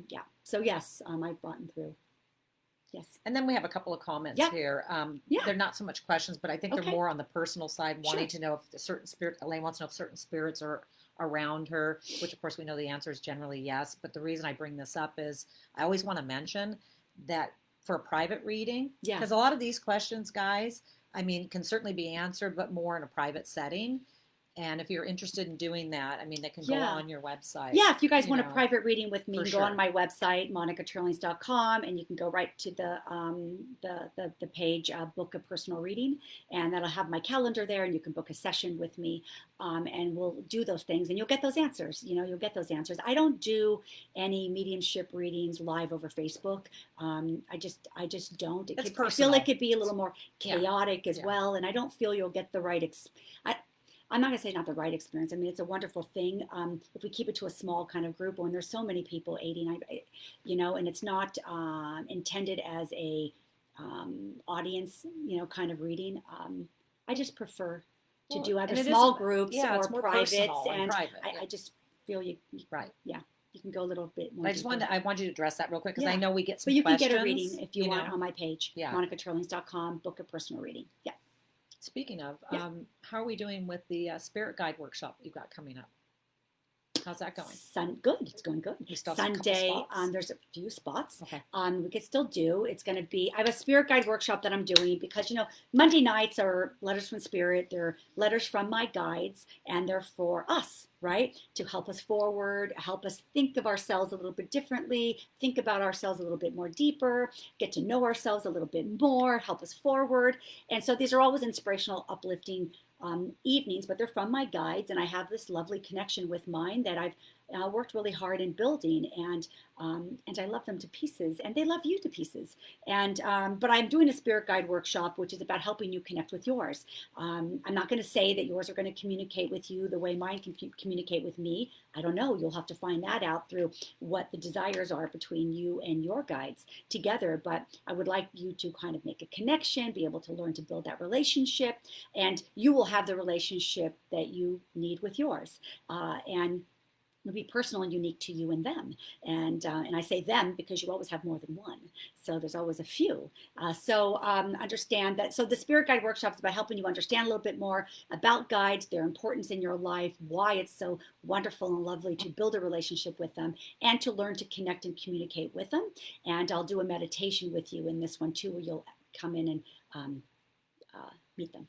Yeah. So, yes, I've brought them through. Yes. And then we have a couple of comments here. Yeah. They're not so much questions, but I think they're more on the personal side, wanting Sure. to know if certain spirit, Elaine wants to know if certain spirits are around her, which of course we know the answer is generally yes. But the reason I bring this up is I always want to mention that for a private reading, because a lot of these questions, guys, I mean, can certainly be answered, but more in a private setting. And if you're interested in doing that, I mean, they can go on your website. Yeah, if you guys want a private reading with me, you can go sure. on my website, monicaturlings.com, and you can go right to the page, Book a Personal Reading, and that'll have my calendar there, and you can book a session with me, and we'll do those things, and you'll get those answers. You'll get those answers. I don't do any mediumship readings live over Facebook. I just don't. I feel like it'd be a little more chaotic as well, and I don't feel you'll get the right I'm not going to say not the right experience. I mean, it's a wonderful thing if we keep it to a small kind of group when there's so many people, 89, and it's not intended as a audience, kind of reading. I just prefer to do either small groups or privates, and I just feel you can go a little bit more. I want you to address that real quick because I know we get some questions. But you questions. can get a reading if you want on my page, monicaturlings.com, book a personal reading. Yeah. Speaking of, how are we doing with the Spirit Guide workshop you've got coming up? How's that going? Good. It's going good. Sunday, there's a few spots. Okay. We could still do. It's going to be. I have a Spirit Guide workshop that I'm doing because Monday nights are letters from Spirit. They're letters from my guides, and they're for us, right? To help us forward, help us think of ourselves a little bit differently, think about ourselves a little bit more deeper, get to know ourselves a little bit more, help us forward. And so these are always inspirational, uplifting evenings, but they're from my guides, and I have this lovely connection with mine that I've worked really hard in building, and I love them to pieces, and they love you to pieces. And but I'm doing a Spirit Guide workshop, which is about helping you connect with yours. I'm not going to say that yours are going to communicate with you the way mine can communicate with me. I don't know. You'll have to find that out through what the desires are between you and your guides together. But I would like you to kind of make a connection, be able to learn to build that relationship, and you will have the relationship that you need with yours. And it'll be personal and unique to you and them. And I say them because you always have more than one. So there's always a few. Understand that. So the Spirit Guide workshop is about helping you understand a little bit more about guides, their importance in your life, why it's so wonderful and lovely to build a relationship with them, and to learn to connect and communicate with them. And I'll do a meditation with you in this one too, where you'll come in and meet them.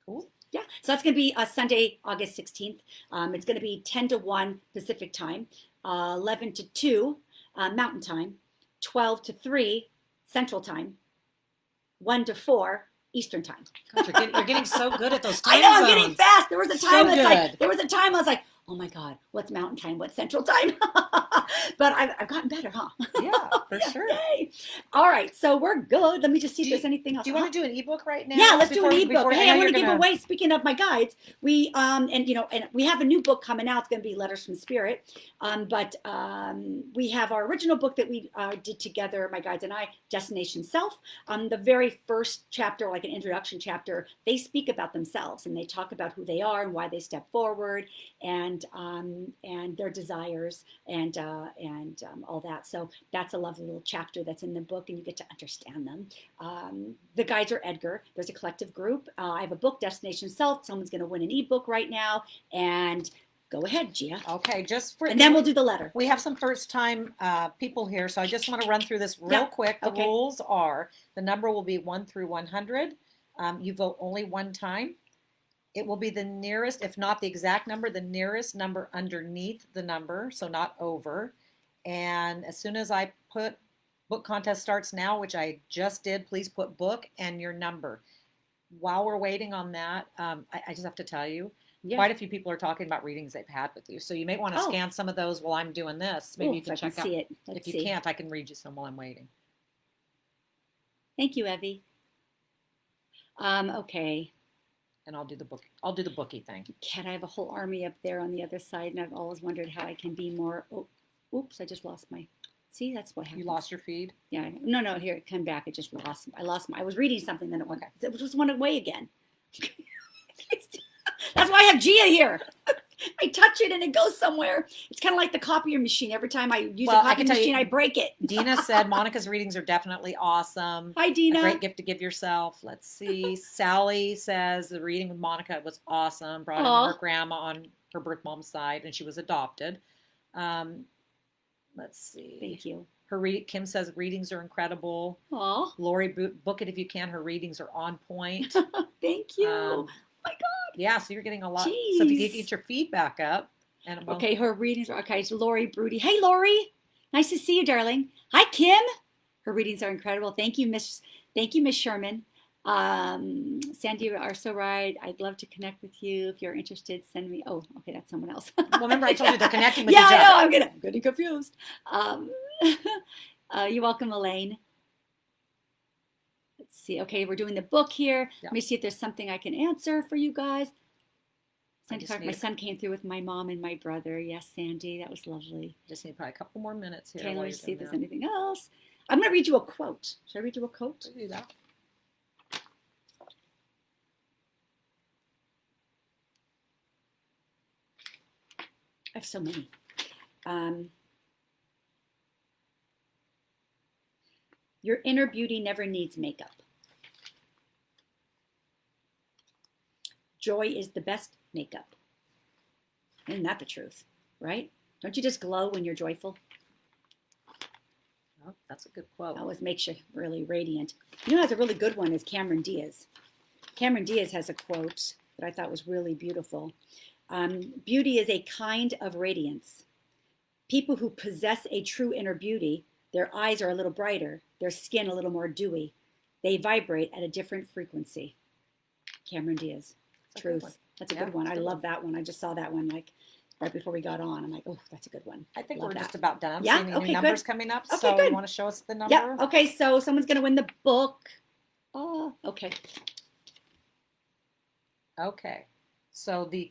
Cool. Yeah, so that's going to be Sunday, August 16th. It's going to be 10 to 1 Pacific time, 11 to 2 Mountain time, 12 to 3 Central time, 1 to 4 Eastern time. God, you're getting so good at those time I know, zones. I'm getting fast. There was a time So I was like, oh my God, what's Mountain time? What's Central time? But I've gotten better, huh? Yeah, for sure. Yay. All right, so we're good. Let me just see if there's anything else. Do you want to do an ebook right now? Yeah, let's do an ebook. Hey, I want to give away. Speaking of my guides, we and we have a new book coming out. It's going to be Letters from Spirit. But we have our original book that we did together, my guides and I, Destination Self. The very first chapter, like an introduction chapter, they speak about themselves and they talk about who they are and why they step forward and their desires and all that. So that's a lovely little chapter that's in the book, and you get to understand them. The guides are Edgar. There's a collective group. I have a book, Destination Self. Someone's going to win an ebook right now, and go ahead, Gia. Okay, and then we'll do the letter. We have some first-time people here, so I just want to run through this real quick. The rules are the number will be 1 through 100. You vote only one time. It will be the nearest, if not the exact number, the nearest number underneath the number, so not over. And as soon as I put book contest starts now, which I just did, please put book and your number. While we're waiting on that, I just have to tell you, quite a few people are talking about readings they've had with you. So you may want to scan some of those while I'm doing this. Maybe you can check out. If you can't, I can read you some while I'm waiting. Thank you, Evie. Okay. And I'll do the book. I'll do the bookie thing. Cat, I have a whole army up there on the other side, and I've always wondered how I can be more. Oh, oops! I just lost my. See, that's what happened. You lost your feed? Yeah. No. Here, it came back. It just lost. I lost my. I was reading something, then it just went away again. That's why I have Gia here. I touch it and it goes somewhere. It's kind of like the copier machine. Every time I use a copy machine, I break it. Dina said Monica's readings are definitely awesome. Hi, Dina. A great gift to give yourself. Let's see. Sally says the reading with Monica was awesome. Brought in her grandma on her birth mom's side, and she was adopted. Let's see. Thank you. Kim says readings are incredible. Aww. Lori, book it if you can. Her readings are on point. Thank you. Oh my God. Yeah, so you're getting a lot. Jeez. So if you get your feedback up. And okay, her readings are okay. So Lori Broody. Hey, Lori. Nice to see you, darling. Hi, Kim. Her readings are incredible. Thank you, Miss Sherman. Sandy, you are so right. I'd love to connect with you. If you're interested, send me. Oh, okay, that's someone else. Well, remember I told you they're connecting with each other. Yeah, I know. I'm getting confused. You're welcome, Elaine. Let's see. Okay, we're doing the book here. Yeah. Let me see if there's something I can answer for you guys. Sandy Clark, my son came through with my mom and my brother. Yes, Sandy, that was lovely. Just need probably a couple more minutes here. Okay, let me see if there's anything else. I'm going to read you a quote. Should I read you a quote? Do that. I have so many. Your inner beauty never needs makeup. Joy is the best makeup. Isn't that the truth, right? Don't you just glow when you're joyful? Oh, that's a good quote. Always makes you really radiant. You know, has a really good one is Cameron Diaz. Cameron Diaz has a quote that I thought was really beautiful. Beauty is a kind of radiance. People who possess a true inner beauty, their eyes are a little brighter, their skin a little more dewy. They vibrate at a different frequency. Cameron Diaz. Truth. That's a good one. I love that one. I just saw that one like right before we got on. I'm like, oh, that's a good one. I think we're just about done. I'm seeing any new numbers coming up. Okay, so good. You want to show us the number? Yeah. Okay. So someone's going to win the book. Oh, okay. Okay. So the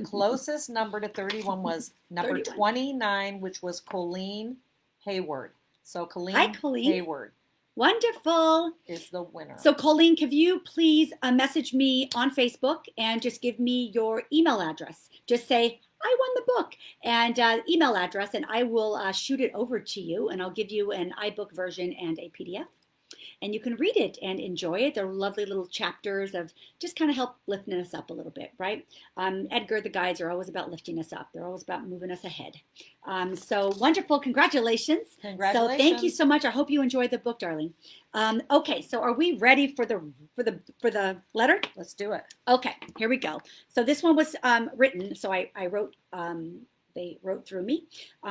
closest number to 31 was number 29, which was Colleen Hayward. So Hi, Colleen. Hayward. Wonderful. Is the winner. So Colleen, could you please message me on Facebook and just give me your email address? Just say, I won the book and email address, and I will shoot it over to you, and I'll give you an iBook version and a PDF. And you can read it and enjoy it. They're lovely little chapters of just kind of help lifting us up a little bit, right? Edgar, the guides are always about lifting us up. They're always about moving us ahead. So wonderful. Congratulations. Congratulations. So thank you so much. I hope you enjoyed the book, darling. Okay, so are we ready for the letter? Let's do it. Okay, here we go. So this one was written. So I wrote, they wrote through me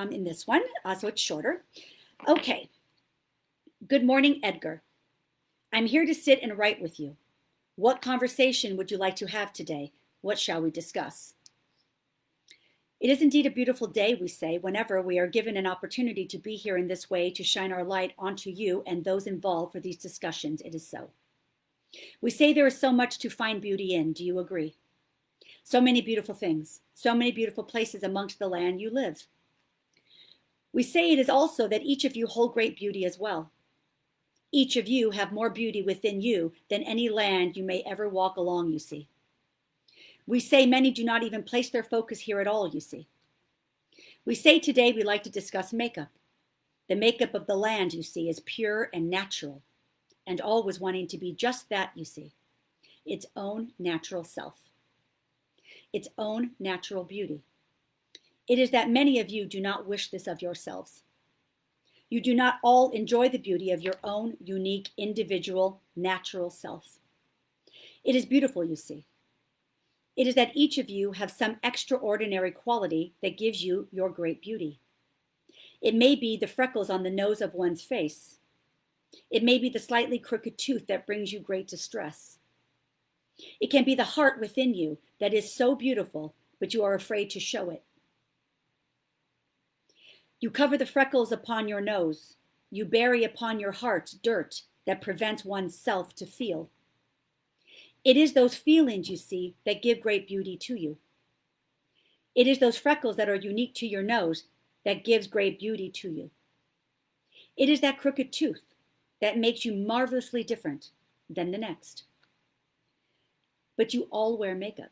in this one. So it's shorter. Okay. Good morning, Edgar. I'm here to sit and write with you. What conversation would you like to have today? What shall we discuss? It is indeed a beautiful day, we say, whenever we are given an opportunity to be here in this way to shine our light onto you and those involved for these discussions. It is so. We say there is so much to find beauty in. Do you agree? So many beautiful things, so many beautiful places amongst the land you live. We say it is also that each of you hold great beauty as well. Each of you have more beauty within you than any land you may ever walk along, you see. We say many do not even place their focus here at all, you see. We say today we like to discuss makeup. The makeup of the land, you see, is pure and natural, and always wanting to be just that, you see, its own natural self, its own natural beauty. It is that many of you do not wish this of yourselves. You do not all enjoy the beauty of your own unique, individual, natural self. It is beautiful, you see. It is that each of you have some extraordinary quality that gives you your great beauty. It may be the freckles on the nose of one's face. It may be the slightly crooked tooth that brings you great distress. It can be the heart within you that is so beautiful, but you are afraid to show it. You cover the freckles upon your nose. You bury upon your heart dirt that prevents one's self to feel. It is those feelings, you see, that give great beauty to you. It is those freckles that are unique to your nose that gives great beauty to you. It is that crooked tooth that makes you marvelously different than the next. But you all wear makeup.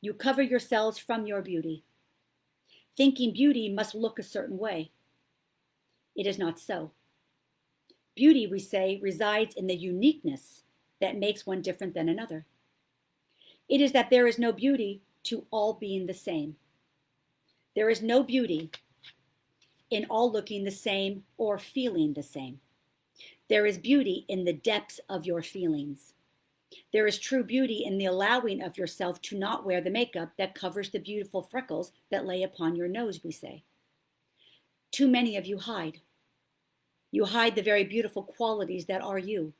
You cover yourselves from your beauty, thinking beauty must look a certain way. It is not so. Beauty, we say, resides in the uniqueness that makes one different than another. It is that there is no beauty to all being the same. There is no beauty in all looking the same or feeling the same. There is beauty in the depths of your feelings. There is true beauty in the allowing of yourself to not wear the makeup that covers the beautiful freckles that lay upon your nose, we say. Too many of you hide. You hide the very beautiful qualities that are you.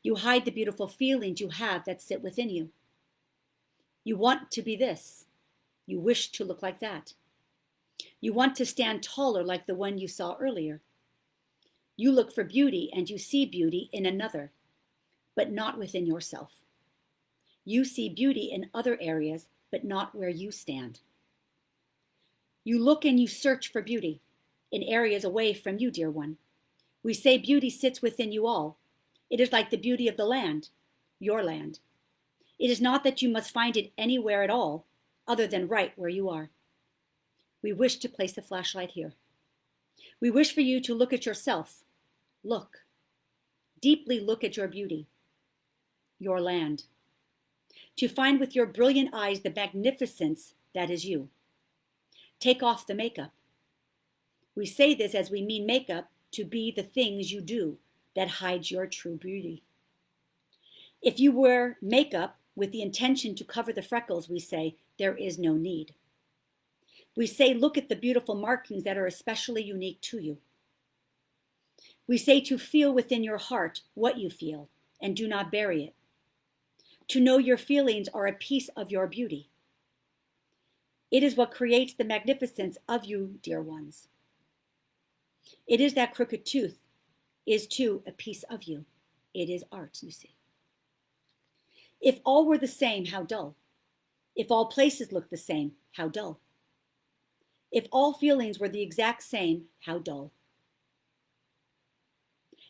You hide the beautiful feelings you have that sit within you. You want to be this. You wish to look like that. You want to stand taller like the one you saw earlier. You look for beauty and you see beauty in another, but not within yourself. You see beauty in other areas, but not where you stand. You look and you search for beauty in areas away from you, dear one. We say beauty sits within you all. It is like the beauty of the land, your land. It is not that you must find it anywhere at all, other than right where you are. We wish to place a flashlight here. We wish for you to look at yourself. Look. Deeply look at your beauty, your land. To find with your brilliant eyes the magnificence that is you. Take off the makeup. We say this as we mean makeup to be the things you do that hides your true beauty. If you wear makeup with the intention to cover the freckles, we say there is no need. We say look at the beautiful markings that are especially unique to you. We say to feel within your heart what you feel and do not bury it. To know your feelings are a piece of your beauty. It is what creates the magnificence of you, dear ones. It is that crooked tooth is too a piece of you. It is art, you see. If all were the same, how dull. If all places looked the same, how dull. If all feelings were the exact same, how dull.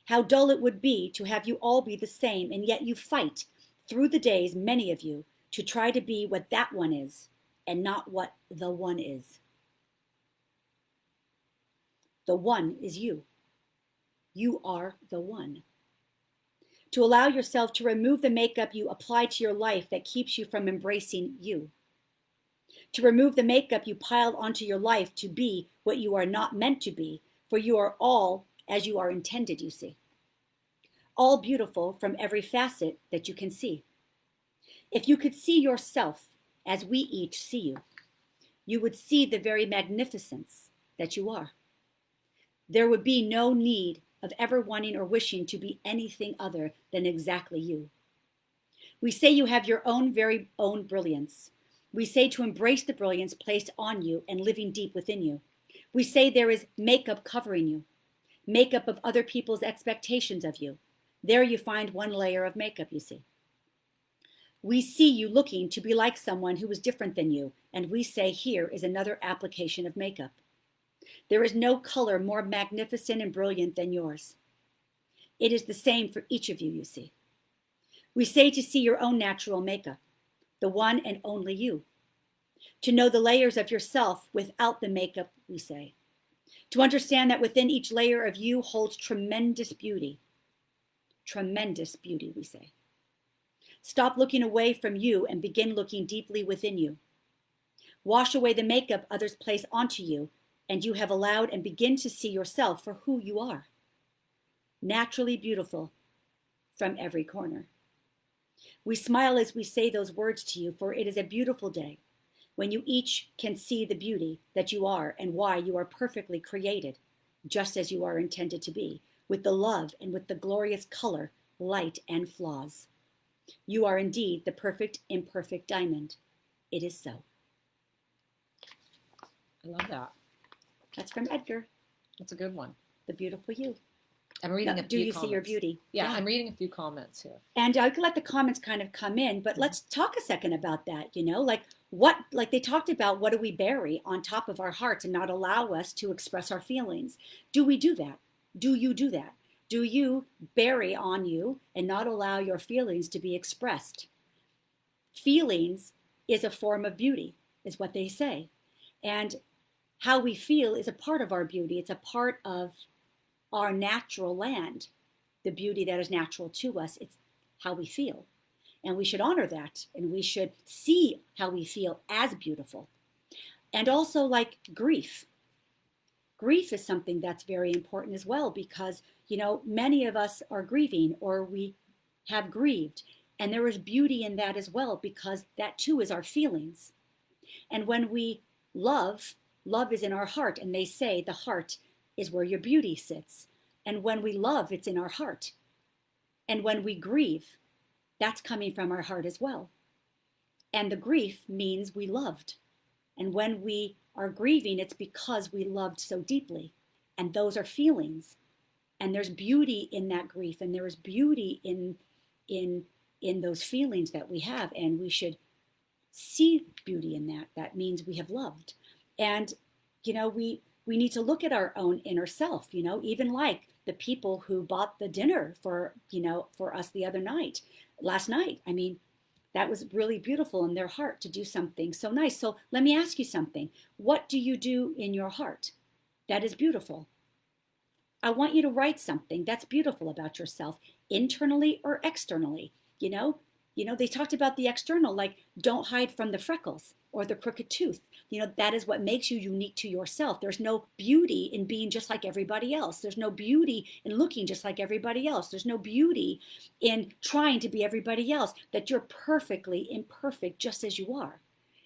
How dull it would be to have you all be the same, and yet you fight through the days, many of you, to try to be what that one is, and not what the one is. The one is you. You are the one. To allow yourself to remove the makeup you apply to your life that keeps you from embracing you. To remove the makeup you piled onto your life to be what you are not meant to be, for you are all as you are intended, you see. All beautiful from every facet that you can see. If you could see yourself as we each see you, you would see the very magnificence that you are. There would be no need of ever wanting or wishing to be anything other than exactly you. We say you have your own very own brilliance. We say to embrace the brilliance placed on you and living deep within you. We say there is makeup covering you, makeup of other people's expectations of you. There you find one layer of makeup, you see. We see you looking to be like someone who is different than you, and we say here is another application of makeup. There is no color more magnificent and brilliant than yours. It is the same for each of you, you see. We say to see your own natural makeup, the one and only you. To know the layers of yourself without the makeup, we say. To understand that within each layer of you holds tremendous beauty. Tremendous beauty, we say. Stop looking away from you and begin looking deeply within you. Wash away the makeup others place onto you, and you have allowed and begin to see yourself for who you are. Naturally beautiful from every corner. We smile as we say those words to you, for it is a beautiful day when you each can see the beauty that you are and why you are perfectly created, just as you are intended to be, with the love and with the glorious color, light, and flaws. You are indeed the perfect, imperfect diamond. It is so. I love that. That's from Edgar. That's a good one. The beautiful you. I'm reading a few Do you comments. see your beauty? Yeah, I'm reading a few comments here. And I could let the comments kind of come in, but let's talk a second about that, like they talked about, what do we bury on top of our hearts and not allow us to express our feelings? Do we do that? Do you do that? Do you bury on you and not allow your feelings to be expressed? Feelings is a form of beauty, is what they say. And how we feel is a part of our beauty. It's a part of our natural land, the beauty that is natural to us. It's how we feel. And we should honor that. And we should see how we feel as beautiful. And also, like grief. Grief is something that's very important as well, because, many of us are grieving, or we have grieved. And there is beauty in that as well, because that too is our feelings. And when we love is in our heart. And they say the heart is where your beauty sits. And when we love, it's in our heart. And when we grieve, that's coming from our heart as well. And the grief means we loved. And when we are grieving, it's because we loved so deeply. And those are feelings. And there's beauty in that grief. And there is beauty in those feelings that we have. And we should see beauty in that. That means we have loved. And, we need to look at our own inner self, even like the people who bought the dinner for us last night. I mean, that was really beautiful in their heart to do something so nice. So let me ask you something. What do you do in your heart that is beautiful? I want you to write something that's beautiful about yourself, internally or externally. They talked about the external, like don't hide from the freckles or the crooked tooth. That is what makes you unique to yourself. There's no beauty in being just like everybody else. There's no beauty in looking just like everybody else. There's no beauty in trying to be everybody else, that you're perfectly imperfect just as you are.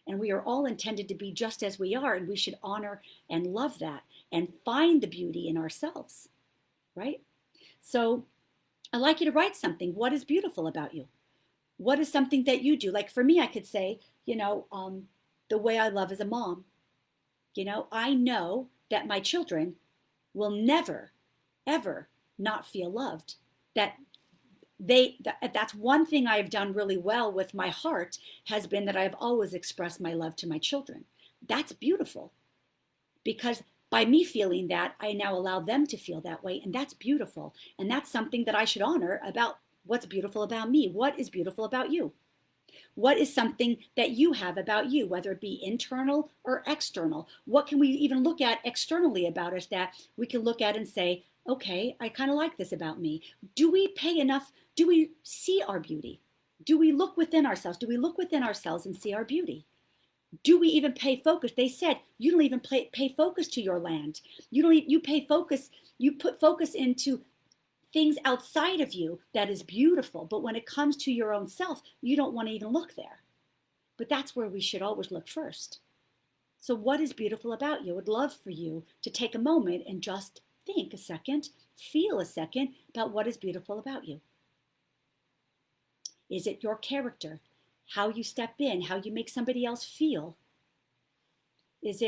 And we are all intended to be just as we are, and we should honor and love that and find the beauty in ourselves, right? So I'd like you to write something. What is beautiful about you? What is something that you do? Like for me, I could say, the way I love as a mom. I know that my children will never, ever not feel loved. That's one thing I've done really well with my heart, has been that I've always expressed my love to my children. That's beautiful, because by me feeling that, I now allow them to feel that way. And that's beautiful. And that's something that I should honor about what's beautiful about me. What is beautiful about you? What is something that you have about you, whether it be internal or external? What can we even look at externally about us that we can look at and say, okay, I kind of like this about me? Do we pay enough? Do we see our beauty? Do we look within ourselves? Do we look within ourselves and see our beauty? Do we even pay focus? They said you don't even pay focus to your land. You pay focus, you put focus into things outside of you that is beautiful. But when it comes to your own self, you don't want to even look there. But that's where we should always look first. So what is beautiful about you? I would love for you to take a moment and just think a second, feel a second about what is beautiful about you. Is it your character? How you step in, how you make somebody else feel? What is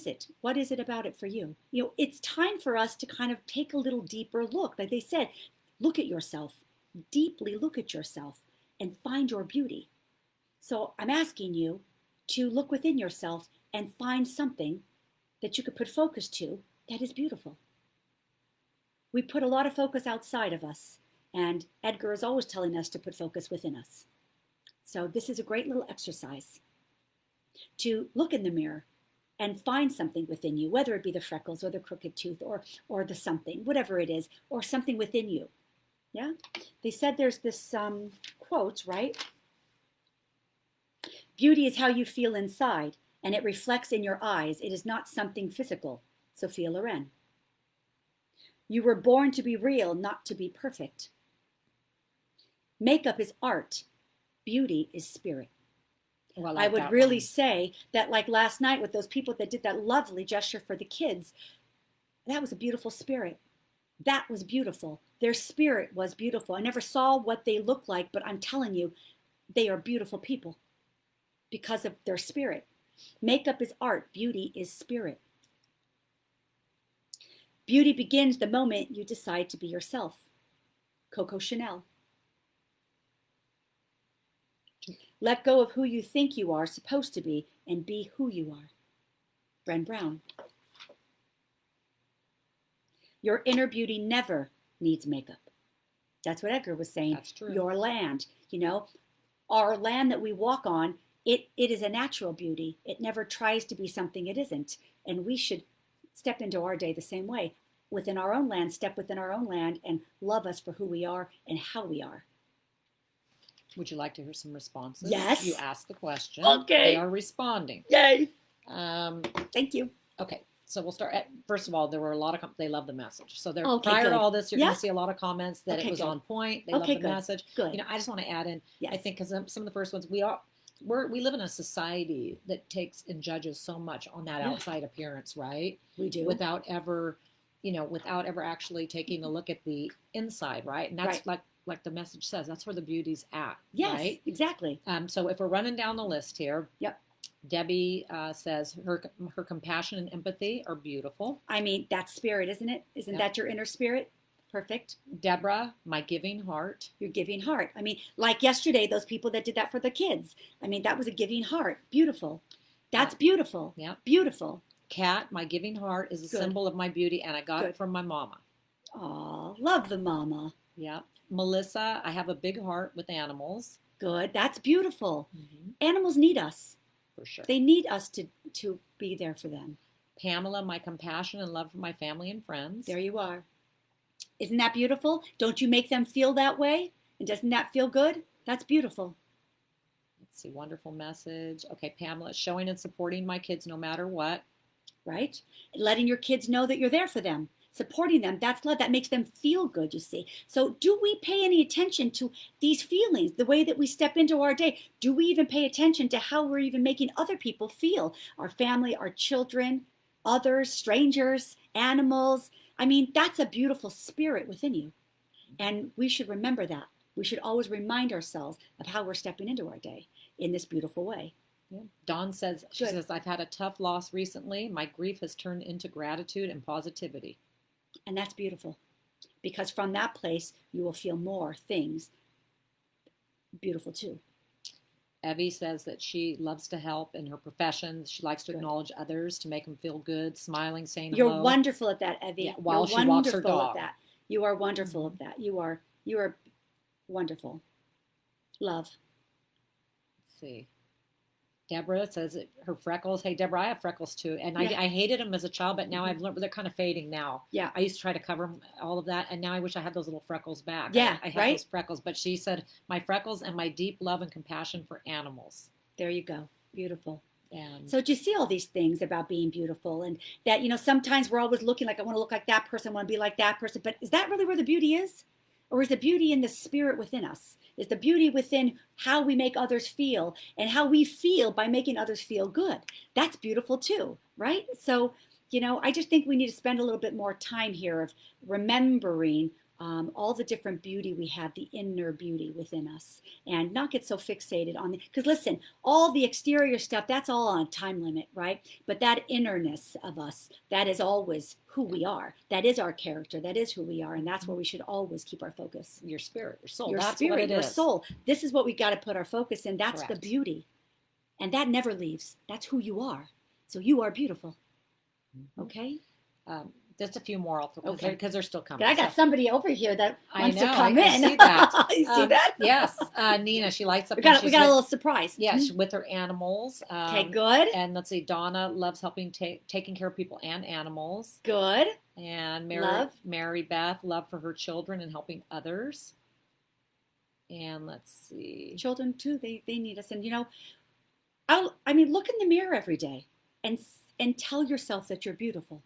it? What is it about it for you? It's time for us to kind of take a little deeper look. Like they said, look at yourself, deeply look at yourself and find your beauty. So I'm asking you to look within yourself and find something that you could put focus to that is beautiful. We put a lot of focus outside of us, and Edgar is always telling us to put focus within us. So this is a great little exercise. to look in the mirror and find something within you, whether it be the freckles or the crooked tooth or the something, whatever it is, or something within you. Yeah. They said there's this quote, right? Beauty is how you feel inside, and it reflects in your eyes. It is not something physical. Sophia Loren. You were born to be real, not to be perfect. Makeup is art. Beauty is spirit. Oh, I like would that really one. say that, like last night with those people that did that lovely gesture for the kids, that was a beautiful spirit. That was beautiful. Their spirit was beautiful. I never saw what they looked like, but I'm telling you, they are beautiful people because of their spirit. Makeup is art. Beauty is spirit. Beauty begins the moment you decide to be yourself. Coco Chanel. Let go of who you think you are supposed to be and be who you are. Bren Brown. Your inner beauty never needs makeup. That's what Edgar was saying. That's true. Your land, our land that we walk on, it is a natural beauty. It never tries to be something it isn't. And we should step into our day the same way. Within our own land, step within our own land and love us for who we are and how we are. Would you like to hear some responses? Yes. You asked the question. Okay. They are responding. Yay. Thank you. Okay. So we'll start at, first of all, there were a lot of, they love the message. So they're, Okay, prior good. to all this, you're Yeah. going to see a lot of comments that Okay, it was good. on point. They Okay, love the good. message. Good. I just want to add in, Yes. I think because some of the first ones, we live in a society that takes and judges so much on that outside appearance, right? We do. Without ever actually taking a look at the inside, right? And that's like the message says, that's where the beauty's at. Yes, right? Exactly. So if we're running down the list here, yep. Debbie says her compassion and empathy are beautiful. I mean, that's spirit, isn't it? Isn't that your inner spirit? Perfect. Deborah, my giving heart. Your giving heart. I mean, like yesterday, those people that did that for the kids. I mean, that was a giving heart. Beautiful. That's beautiful. Yeah. Beautiful. Kat, my giving heart is a symbol of my beauty, and I got it from my mama. Aw, love the mama. Yeah. Melissa, I have a big heart with animals. Good. That's beautiful. Mm-hmm. Animals need us. For sure. They need us to be there for them. Pamela, my compassion and love for my family and friends. There you are. Isn't that beautiful? Don't you make them feel that way? And doesn't that feel good? That's beautiful. Let's see. Wonderful message. Okay, Pamela, showing and supporting my kids no matter what. Right? Letting your kids know that you're there for them. Supporting them, that's love. That makes them feel good, you see. So do we pay any attention to these feelings, the way that we step into our day? Do we even pay attention to how we're even making other people feel? Our family, our children, others, strangers, animals. I mean, that's a beautiful spirit within you. And we should remember that. We should always remind ourselves of how we're stepping into our day in this beautiful way. Yeah. Dawn says, she says, I've had a tough loss recently. My grief has turned into gratitude and positivity. And that's beautiful, because from that place, you will feel more things beautiful too. Evie says that she loves to help in her profession. She likes to acknowledge others to make them feel good, smiling, saying hello. You're wonderful at that, Evie. Yeah, while she walks her dog. At that. You are wonderful at that. You are wonderful. Love. Let's see. Deborah says her freckles. Hey, Deborah, I have freckles too. And I hated them as a child, but now I've learned they're kind of fading now. Yeah. I used to try to cover all of that. And now I wish I had those little freckles back. Yeah, I have those freckles. But she said, my freckles and my deep love and compassion for animals. There you go. Beautiful. And so do you see all these things about being beautiful, and that, sometimes we're always looking like, I want to look like that person, I want to be like that person. But is that really where the beauty is? Or is the beauty in the spirit within us? Is the beauty within how we make others feel and how we feel by making others feel good? That's beautiful too, right? So, I just think we need to spend a little bit more time here of remembering all the different beauty we have, the inner beauty within us, and not get so fixated on because listen, all the exterior stuff, that's all on a time limit, right? But that innerness of us, that is always who we are. That is our character. That is who we are. And that's where we should always keep our focus. Your spirit, your soul. Your that's spirit, what it your is. soul. This is what we got to put our focus in. That's Correct. the beauty. And that never leaves. That's who you are. So you are beautiful. Okay? Just a few more, Okay. because they're still coming. I got somebody over here that I wants know, to come I in. see that. You see that? Yes, Nina, she lights up. We got a little surprise. Yeah, she's with her animals. Okay, good. And let's see, Donna loves helping taking care of people and animals. Good. And Mary Beth, love for her children and helping others. And let's see, children too. They need us. And I mean, look in the mirror every day and tell yourself that you're beautiful.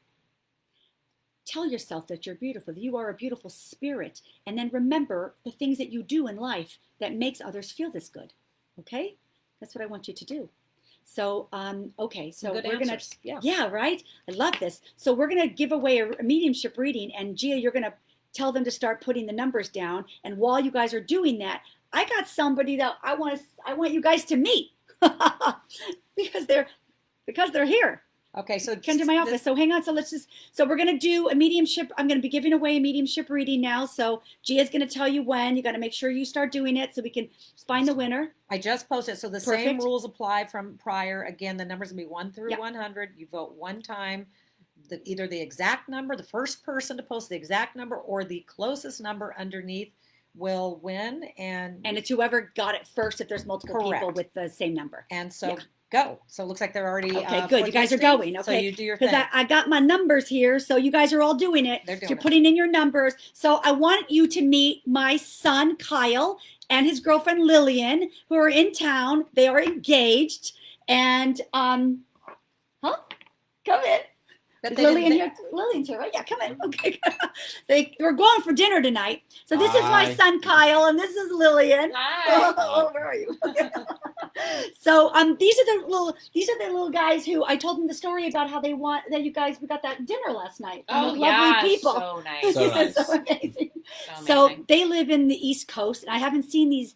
Tell yourself that you're beautiful, that you are a beautiful spirit. And then remember the things that you do in life that makes others feel this good. Okay? That's what I want you to do. So, okay. So good we're answers. Yeah, right? I love this. So we're going to give away a mediumship reading. And Gia, you're going to tell them to start putting the numbers down. And while you guys are doing that, I got somebody that I want you guys to meet because they're here. Okay, so come to my office. So hang on. So we're going to do a mediumship. I'm going to be giving away a mediumship reading now. So Gia's going to tell you when. You got to make sure you start doing it so we can find the winner. I just posted. So the same rules apply from prior. Again, the numbers will be 1 through 100. You vote one time. Either the exact number, the first person to post the exact number, or the closest number underneath will win. And it's whoever got it first if there's multiple people with the same number. And so go. So it looks like they're already okay. Good, you guys are going. Okay, so you do your thing. Because I got my numbers here, so you guys are all doing it. You're putting in your numbers. So I want you to meet my son Kyle and his girlfriend Lillian, who are in town. They are engaged, and come in. Lillian's here, right? Yeah, come in. Okay. We're going for dinner tonight. So this is my son Kyle, and this is Lillian. Hi. Oh, where are you? So these are the little guys who I told them the story about how we got that dinner last night. Oh, lovely people. So nice. So nice. So amazing. So they live in the East Coast, and I haven't seen these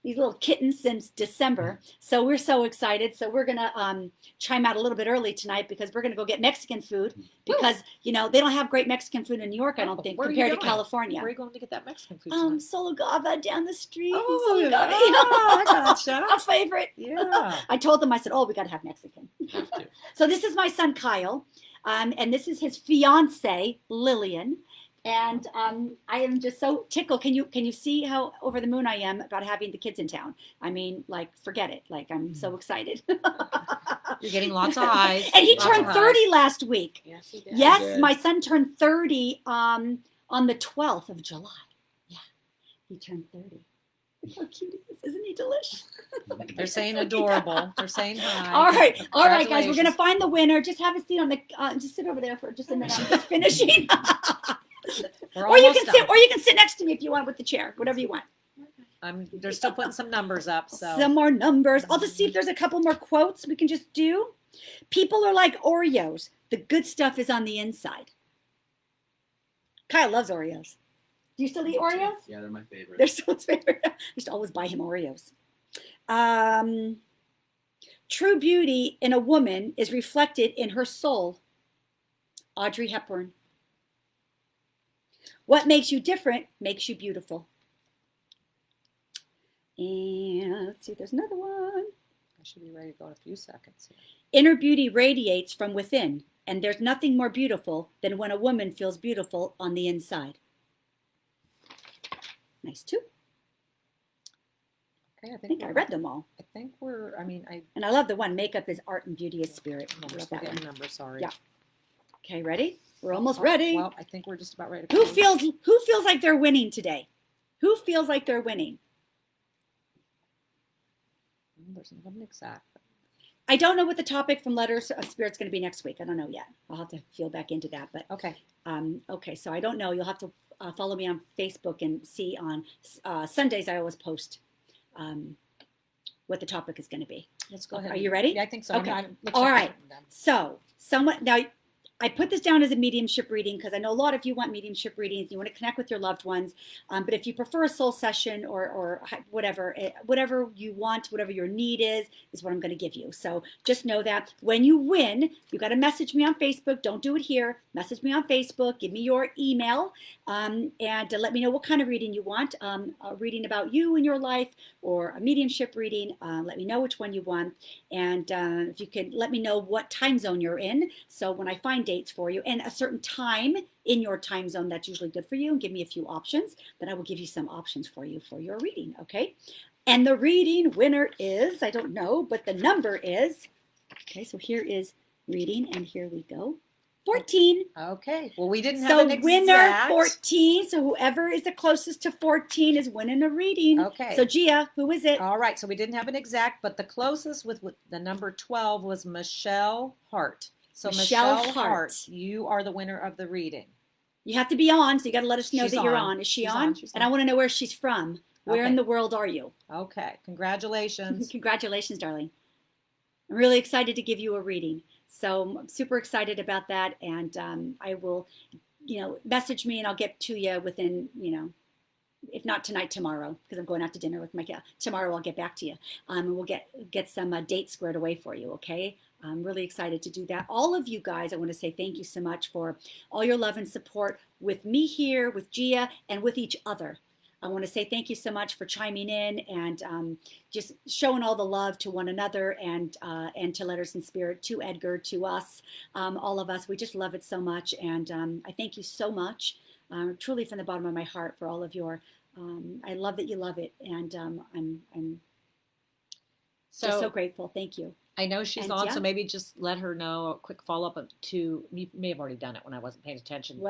little kittens since December. So we're so excited. So we're going to chime out a little bit early tonight because we're going to go get Mexican food because, they don't have great Mexican food in New York, I don't think, compared to California. Where are you going to get that Mexican food? Sologava down the street. Oh, I gotcha. A favorite. Yeah. I told them, I said, we got to have Mexican. So this is my son, Kyle. And this is his fiance, Lillian. And I am just so tickled. Can you see how over the moon I am about having the kids in town? I mean, like, forget it. Like, I'm so excited. You're getting lots of eyes. And he turned 30 last week. Yes, he did. Yes, my son turned 30 on the 12th of July. Yeah, he turned 30. How cute he is. Isn't he delish? They're saying adorable. They're saying hi. All right, guys. We're going to find the winner. Just have a seat on the, just sit over there for just a minute. I'm just finishing. Or you can sit next to me if you want with the chair, whatever you want. They're still putting some numbers up. So some more numbers. I'll just see if there's a couple more quotes we can just do. People are like Oreos. The good stuff is on the inside. Kyle loves Oreos. Do you still eat Oreos? Yeah, they're my favorite. They're still his favorite. I used to always buy him Oreos. True beauty in a woman is reflected in her soul. Audrey Hepburn. What makes you different makes you beautiful. And let's see if there's another one. I should be ready to go in a few seconds. Inner beauty radiates from within, and there's nothing more beautiful than when a woman feels beautiful on the inside. Nice too. Okay, I think I read them all. I think and I love the one, makeup is art and beauty is spirit. Number, sorry. Yeah. Okay, ready? We're almost ready. Well, I think we're just about ready. Who feels like they're winning today? Who feels like they're winning? There's nothing exact. I don't know what the topic from Letters of Spirit's going to be next week. I don't know yet. I'll have to feel back into that. But okay. Okay. So I don't know. You'll have to follow me on Facebook and see on Sundays. I always post what the topic is going to be. Let's go ahead. Are you ready? Yeah, I think so. Okay. All right. So now. I put this down as a mediumship reading because I know a lot of you want mediumship readings. You want to connect with your loved ones. But if you prefer a soul session or whatever you want, whatever your need is what I'm going to give you. So just know that when you win, you got to message me on Facebook. Don't do it here. Message me on Facebook. Give me your email and let me know what kind of reading you want. A reading about you and your life or a mediumship reading. Let me know which one you want. And if you could let me know what time zone you're in. So when I find dates for you and a certain time in your time zone that's usually good for you, and give me a few options. Then I will give you some options for you for your reading, okay? And the reading winner is, I don't know, but the number is, okay, so here is reading, and here we go. 14. Okay. Well, we didn't have an exact. Winner 14. So whoever is the closest to 14 is winning a reading. Okay. So Gia, who is it? All right. So we didn't have an exact, but the closest with the number 12 was Michelle Hart. So Michelle Hart, you are the winner of the reading. You have to be on, so you got to let us know She's that you're on. on. Is she She's on? She's and on. I want to know where she's from. Where in the world are you? Okay. Congratulations. Congratulations, darling. I'm really excited to give you a reading. So I'm super excited about that. And I will, message me and I'll get to you within, if not tonight, tomorrow, because I'm going out to dinner with my kid. Tomorrow I'll get back to you. And we'll get some dates squared away for you, okay? I'm really excited to do that. All of you guys, I want to say thank you so much for all your love and support with me here, with Gia, and with each other. I want to say thank you so much for chiming in and just showing all the love to one another and to Letters in Spirit, to Edgar, to us, all of us. We just love it so much, and I thank you so much, truly from the bottom of my heart, for all of your. I love that you love it, and I'm just so grateful. Thank you. I know she's on, so maybe just let her know a quick follow-up to, you may have already done it when I wasn't paying attention,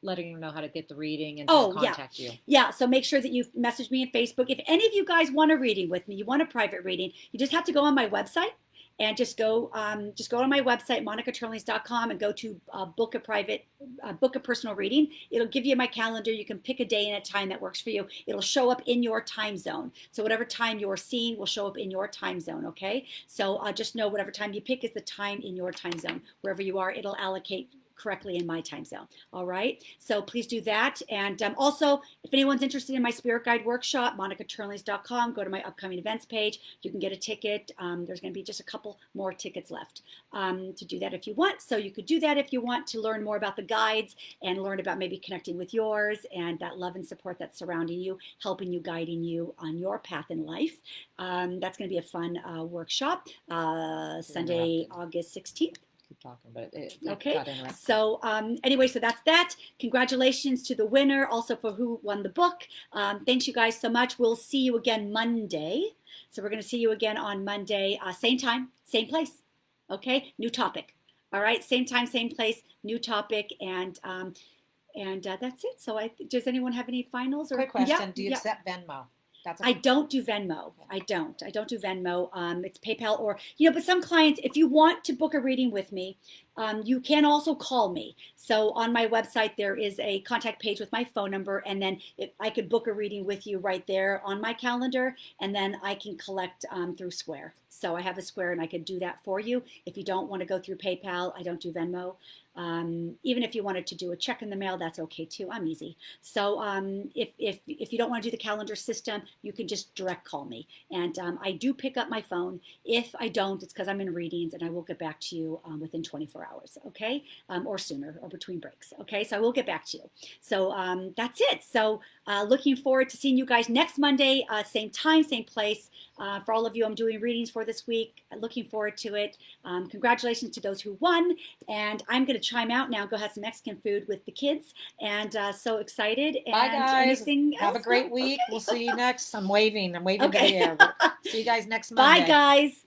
letting her know how to get the reading and contact you. Yeah, so make sure that you message me on Facebook. If any of you guys want a reading with me, you want a private reading, you just have to go on my website and just go on my website, monicaturlings.com, and go to book a personal reading. It'll give you my calendar. You can pick a day and a time that works for you. It'll show up in your time zone. So whatever time you're seeing will show up in your time zone, okay? So just know whatever time you pick is the time in your time zone. Wherever you are, it'll allocate correctly in my time zone. All right. So please do that. And also, if anyone's interested in my Spirit Guide workshop, monicaturlings.com, go to my upcoming events page. You can get a ticket. There's going to be just a couple more tickets left to do that if you want. So you could do that if you want to learn more about the guides and learn about maybe connecting with yours and that love and support that's surrounding you, helping you, guiding you on your path in life. That's going to be a fun workshop, Sunday, August 16th. Talking, but okay. So anyway, so that's that. Congratulations to the winner, also for who won the book. Thanks you guys so much. We'll see you again Monday. So we're going to see you again on Monday, same time, same place. Okay, new topic. All right, same time, same place, new topic, and that's it. So does anyone have any finals? Quick question: do you accept Venmo? I don't do Venmo. I don't do Venmo. It's PayPal or, but some clients, if you want to book a reading with me, you can also call me. So on my website, there is a contact page with my phone number, and then I could book a reading with you right there on my calendar, and then I can collect through Square. So I have a Square, and I could do that for you. If you don't want to go through PayPal, I don't do Venmo. Even if you wanted to do a check in the mail, that's okay too. I'm easy. So if you don't want to do the calendar system, you can just direct call me. And I do pick up my phone. If I don't, it's because I'm in readings, and I will get back to you within 24 hours, okay? Or sooner, or between breaks, okay? So I will get back to you. So that's it. So looking forward to seeing you guys next Monday, same time, same place. For all of you I'm doing readings for this week, looking forward to it. Congratulations to those who won. And I'm going to chime out now, go have some Mexican food with the kids. And so excited. And bye, guys. Have a great week. Okay. We'll see you next. I'm waving to the air. See you guys next Monday. Bye, guys.